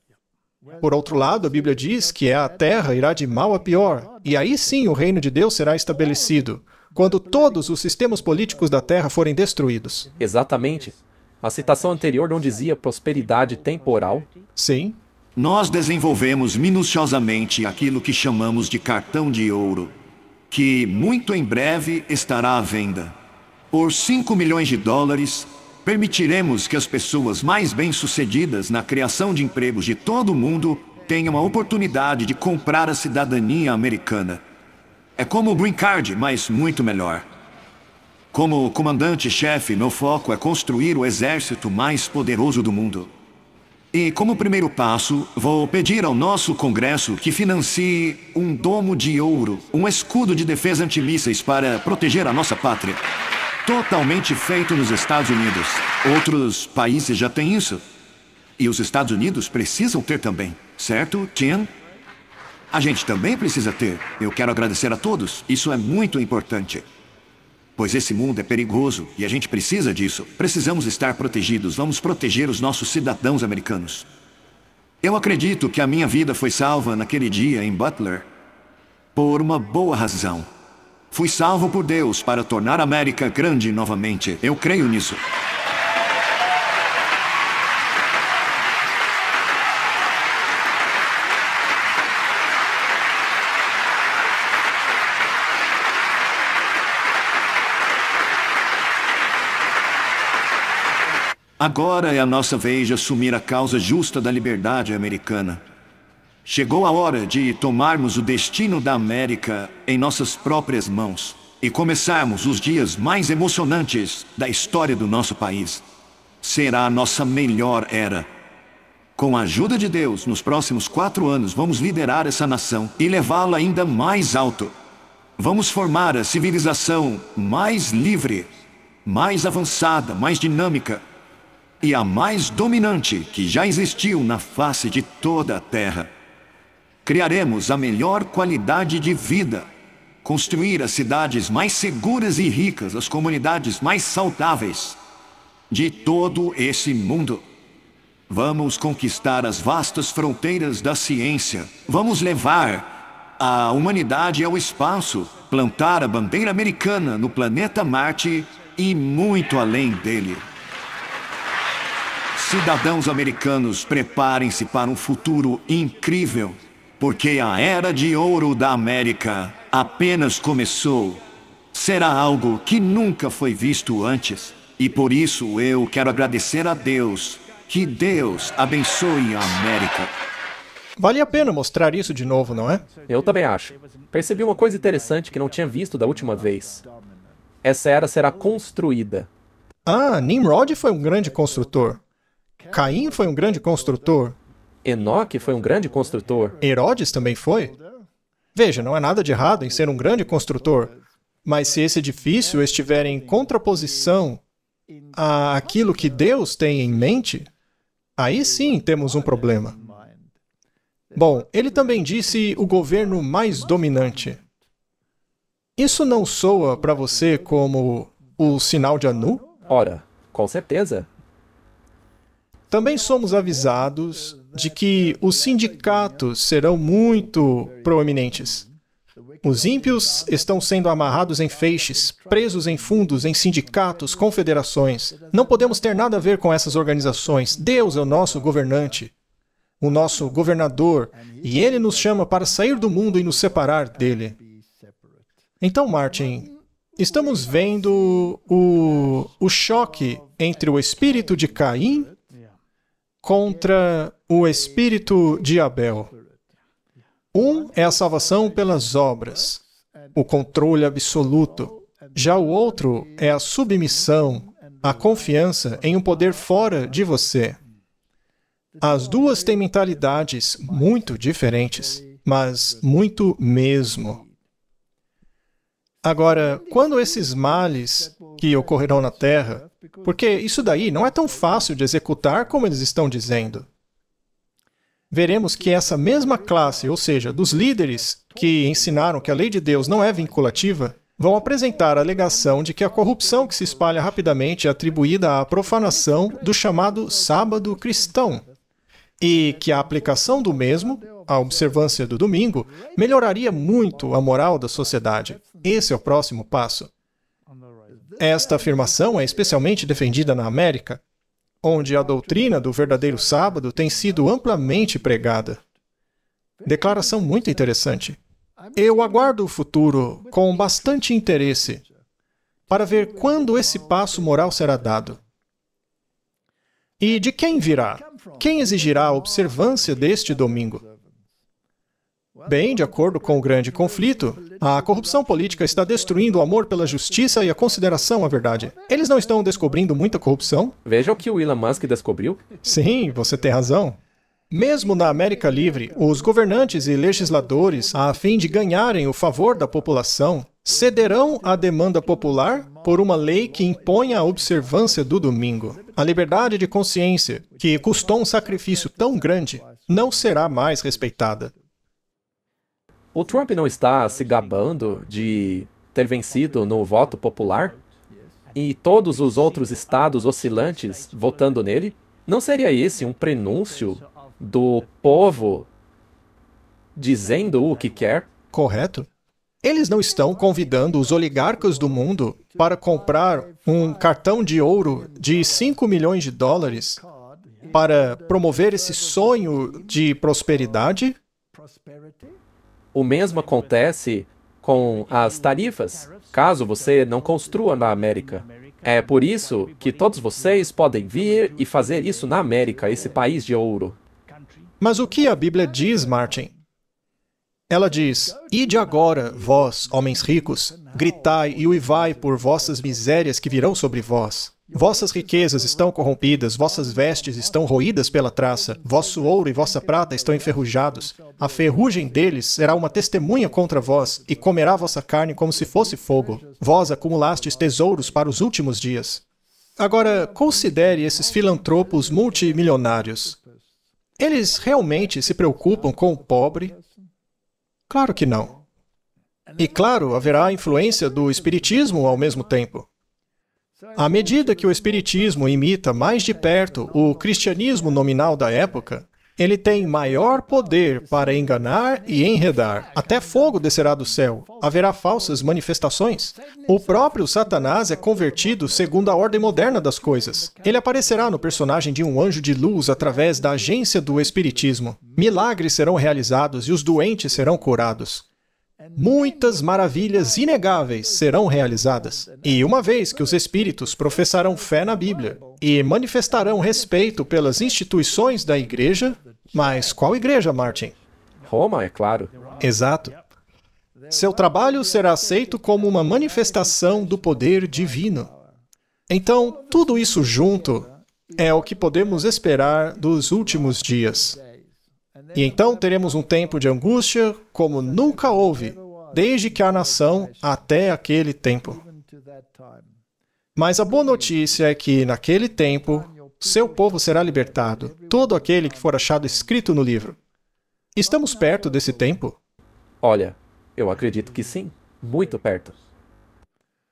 Por outro lado, a Bíblia diz que a Terra irá de mal a pior. E aí sim o reino de Deus será estabelecido, quando todos os sistemas políticos da Terra forem destruídos. Exatamente. A citação anterior não dizia prosperidade temporal? Sim. Nós desenvolvemos minuciosamente aquilo que chamamos de cartão de ouro, que muito em breve estará à venda. Por $5 milhões, permitiremos que as pessoas mais bem-sucedidas na criação de empregos de todo o mundo tenham a oportunidade de comprar a cidadania americana. É como o Green Card, mas muito melhor. Como comandante-chefe, meu foco é construir o exército mais poderoso do mundo. E como primeiro passo, vou pedir ao nosso Congresso que financie um domo de ouro, um escudo de defesa antimísseis para proteger a nossa pátria. Totalmente feito nos Estados Unidos. Outros países já têm isso. E os Estados Unidos precisam ter também, certo, Tim? A gente também precisa ter. Eu quero agradecer a todos. Isso é muito importante. Pois esse mundo é perigoso e a gente precisa disso. Precisamos estar protegidos. Vamos proteger os nossos cidadãos americanos. Eu acredito que a minha vida foi salva naquele dia em Butler por uma boa razão. Fui salvo por Deus para tornar a América grande novamente. Eu creio nisso. Agora é a nossa vez de assumir a causa justa da liberdade americana. Chegou a hora de tomarmos o destino da América em nossas próprias mãos e começarmos os dias mais emocionantes da história do nosso país. Será a nossa melhor era. Com a ajuda de Deus, nos próximos 4 anos, vamos liderar essa nação e levá-la ainda mais alto. Vamos formar a civilização mais livre, mais avançada, mais dinâmica, e a mais dominante que já existiu na face de toda a Terra. Criaremos a melhor qualidade de vida, construir as cidades mais seguras e ricas, as comunidades mais saudáveis de todo esse mundo. Vamos conquistar as vastas fronteiras da ciência. Vamos levar a humanidade ao espaço, plantar a bandeira americana no planeta Marte e muito além dele. Cidadãos americanos, preparem-se para um futuro incrível, porque a era de ouro da América apenas começou. Será algo que nunca foi visto antes. E por isso eu quero agradecer a Deus. Que Deus abençoe a América. Vale a pena mostrar isso de novo, não é? Eu também acho. Percebi uma coisa interessante que não tinha visto da última vez. Essa era será construída. Ah, Nimrod foi um grande construtor. Caim foi um grande construtor. Enoque foi um grande construtor. Herodes também foi. Veja, não há nada de errado em ser um grande construtor. Mas se esse edifício estiver em contraposição àquilo que Deus tem em mente, aí sim temos um problema. Bom, ele também disse o governo mais dominante. Isso não soa para você como o sinal de Anu? Ora, com certeza. Também somos avisados de que os sindicatos serão muito proeminentes. Os ímpios estão sendo amarrados em feixes, presos em fundos, em sindicatos, confederações. Não podemos ter nada a ver com essas organizações. Deus é o nosso governante, o nosso governador, e Ele nos chama para sair do mundo e nos separar dele. Então, Martin, estamos vendo o choque entre o espírito de Caim contra o espírito de Abel. Um é a salvação pelas obras, o controle absoluto. Já o outro é a submissão, a confiança em um poder fora de você. As duas têm mentalidades muito diferentes, mas muito mesmo. Agora, quando esses males que ocorrerão na Terra, porque isso daí não é tão fácil de executar como eles estão dizendo. Veremos que essa mesma classe, ou seja, dos líderes que ensinaram que a lei de Deus não é vinculativa, vão apresentar a alegação de que a corrupção que se espalha rapidamente é atribuída à profanação do chamado sábado cristão, e que a aplicação do mesmo, a observância do domingo, melhoraria muito a moral da sociedade. Esse é o próximo passo. Esta afirmação é especialmente defendida na América, onde a doutrina do verdadeiro sábado tem sido amplamente pregada. Declaração muito interessante. Eu aguardo o futuro com bastante interesse para ver quando esse passo moral será dado. E de quem virá? Quem exigirá a observância deste domingo? Bem, de acordo com o grande conflito, a corrupção política está destruindo o amor pela justiça e a consideração à verdade. Eles não estão descobrindo muita corrupção? Veja o que o Elon Musk descobriu. Sim, você tem razão. Mesmo na América Livre, os governantes e legisladores, a fim de ganharem o favor da população, cederão à demanda popular por uma lei que imponha a observância do domingo. A liberdade de consciência, que custou um sacrifício tão grande, não será mais respeitada. O Trump não está se gabando de ter vencido no voto popular? E todos os outros estados oscilantes votando nele? Não seria esse um prenúncio do povo dizendo o que quer? Correto. Eles não estão convidando os oligarcas do mundo para comprar um cartão de ouro de 5 milhões de dólares para promover esse sonho de prosperidade? O mesmo acontece com as tarifas, caso você não construa na América. É por isso que todos vocês podem vir e fazer isso na América, esse país de ouro. Mas o que a Bíblia diz, Martin? Ela diz, ide agora, vós, homens ricos, gritai e uivai por vossas misérias que virão sobre vós. Vossas riquezas estão corrompidas, vossas vestes estão roídas pela traça, vosso ouro e vossa prata estão enferrujados. A ferrugem deles será uma testemunha contra vós, e comerá vossa carne como se fosse fogo. Vós acumulastes tesouros para os últimos dias. Agora, considere esses filantropos multimilionários. Eles realmente se preocupam com o pobre? Claro que não. E claro, haverá a influência do espiritismo ao mesmo tempo. À medida que o espiritismo imita mais de perto o cristianismo nominal da época, ele tem maior poder para enganar e enredar. Até fogo descerá do céu. Haverá falsas manifestações. O próprio Satanás é convertido segundo a ordem moderna das coisas. Ele aparecerá no personagem de um anjo de luz através da agência do espiritismo. Milagres serão realizados e os doentes serão curados. Muitas maravilhas inegáveis serão realizadas. E uma vez que os espíritos professarão fé na Bíblia e manifestarão respeito pelas instituições da igreja, mas qual igreja, Martin? Roma, é claro. Exato. Seu trabalho será aceito como uma manifestação do poder divino. Então, tudo isso junto é o que podemos esperar dos últimos dias. E então teremos um tempo de angústia como nunca houve, desde que há nação até aquele tempo. Mas a boa notícia é que, naquele tempo, seu povo será libertado, todo aquele que for achado escrito no livro. Estamos perto desse tempo? Olha, eu acredito que sim, muito perto.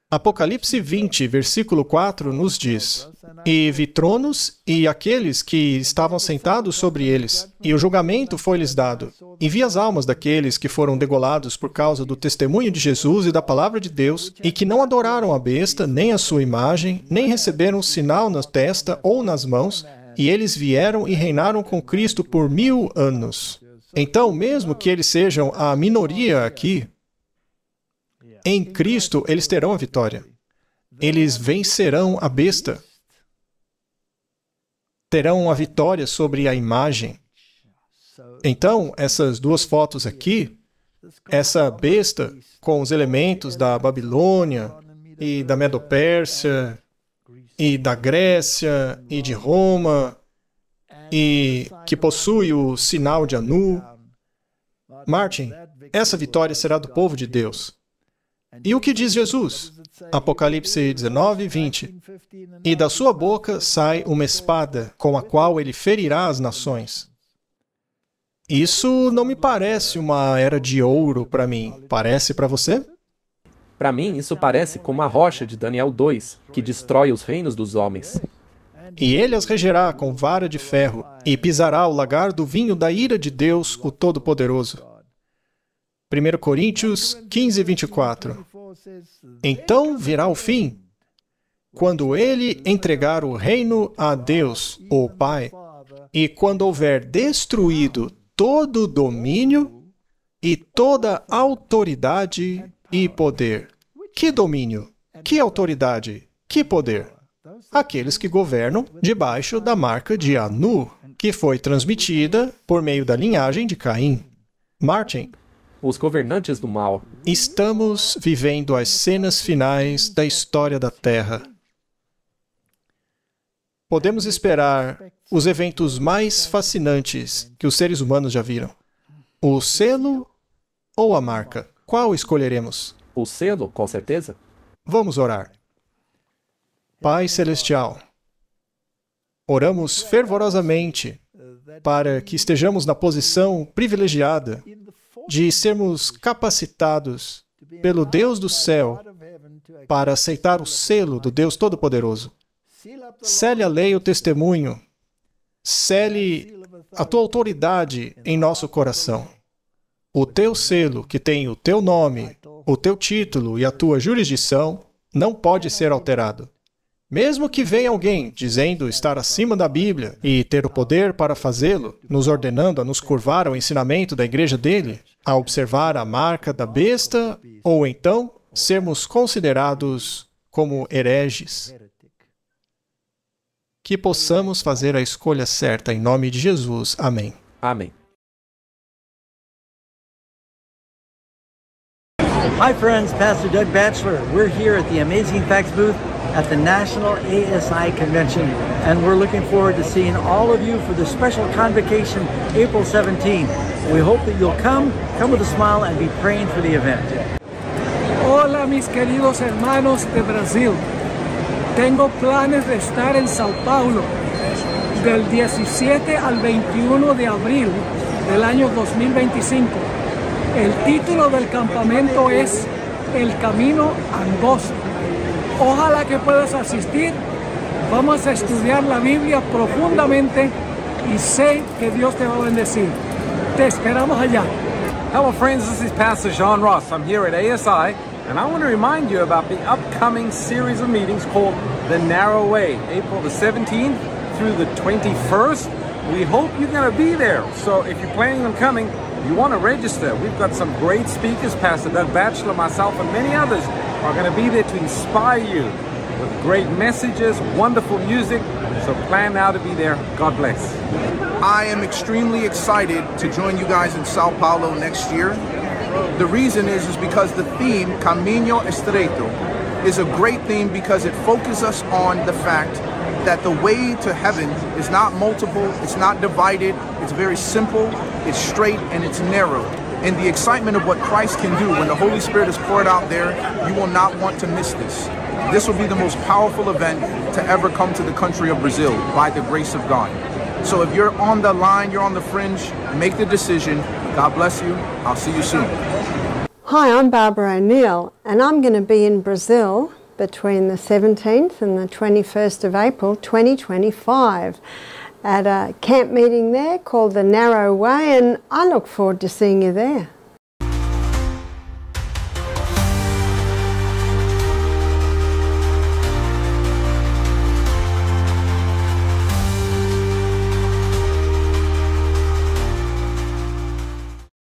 Apocalipse 20, versículo 4 nos diz: E vi tronos e aqueles que estavam sentados sobre eles, e o julgamento foi-lhes dado. E vi as almas daqueles que foram degolados por causa do testemunho de Jesus e da palavra de Deus, e que não adoraram a besta, nem a sua imagem, nem receberam um sinal na testa ou nas mãos, e eles vieram e reinaram com Cristo por 1000 anos. Então, mesmo que eles sejam a minoria aqui, em Cristo, eles terão a vitória. Eles vencerão a besta. Terão a vitória sobre a imagem. Então, essas duas fotos aqui, essa besta com os elementos da Babilônia e da Medo-Pérsia e da Grécia e de Roma e que possui o sinal de Anu. Martin, essa vitória será do povo de Deus. E o que diz Jesus? Apocalipse 19, 20. E da sua boca sai uma espada, com a qual ele ferirá as nações. Isso não me parece uma era de ouro para mim. Parece para você? Para mim, isso parece como a rocha de Daniel 2, que destrói os reinos dos homens. E ele as regerá com vara de ferro, e pisará o lagar do vinho da ira de Deus, o Todo-Poderoso. 1 Coríntios 15, 24. Então virá o fim, quando ele entregar o reino a Deus, o Pai, e quando houver destruído todo o domínio e toda autoridade e poder. Que domínio? Que autoridade? Que poder? Aqueles que governam debaixo da marca de Anu, que foi transmitida por meio da linhagem de Caim. Martin, Os governantes do mal. estamos vivendo as cenas finais da história da Terra. Podemos esperar os eventos mais fascinantes que os seres humanos já viram. O selo ou a marca? Qual escolheremos? O selo, com certeza. Vamos orar. Pai Celestial, oramos fervorosamente para que estejamos na posição privilegiada de sermos capacitados pelo Deus do céu para aceitar o selo do Deus Todo-Poderoso. Sele a lei e o testemunho. Sele a tua autoridade em nosso coração. O teu selo, que tem o teu nome, o teu título e a tua jurisdição, não pode ser alterado. Mesmo que venha alguém dizendo estar acima da Bíblia e ter o poder para fazê-lo, nos ordenando a nos curvar ao ensinamento da igreja dele, a observar a marca da besta, ou então sermos considerados como hereges. Que possamos fazer a escolha certa em nome de Jesus. Amém. Amém. Hi friends, Pastor Doug Batchelor. We're here at the Amazing Facts booth at the National ASI Convention, and we're looking forward to seeing all of you for the special convocation April 17th. We hope that you'll come with a smile, and be praying for the event. Hola mis queridos hermanos de Brasil. Tengo planes de estar en Sao Paulo del 17 al 21 de abril del año 2025. El título del campamento es El Camino Angosto. Ojalá que puedas asistir. Vamos a estudiar la Biblia profundamente y sé que Dios te va a bendecir. Te esperamos allá. Hello friends, this is Pastor John Ross. I'm here at ASI, and I want to remind you about the upcoming series of meetings called The Narrow Way, April the 17th through the 21st. We hope you're going to be there. So if you're planning on coming, you want to register. We've got some great speakers. Pastor Doug Batchelor, myself, and many others are going to be there to inspire you with great messages, wonderful music. So plan now to be there. God bless. I am extremely excited to join you guys in Sao Paulo next year. The reason is because the theme, Camino Estreito, is a great theme because it focuses us on the fact that the way to heaven is not multiple, it's not divided, it's very simple, it's straight, and it's narrow. And the excitement of what Christ can do when the Holy Spirit is poured out there, you will not want to miss this. This will be the most powerful event to ever come to the country of Brazil by the grace of God. So if you're on the line, you're on the fringe, make the decision. God bless you. I'll see you soon. Hi, I'm Barbara O'Neill, and I'm going to be in Brazil between the 17th and the 21st of April 2025 at a camp meeting there called the Narrow Way, and I look forward to seeing you there.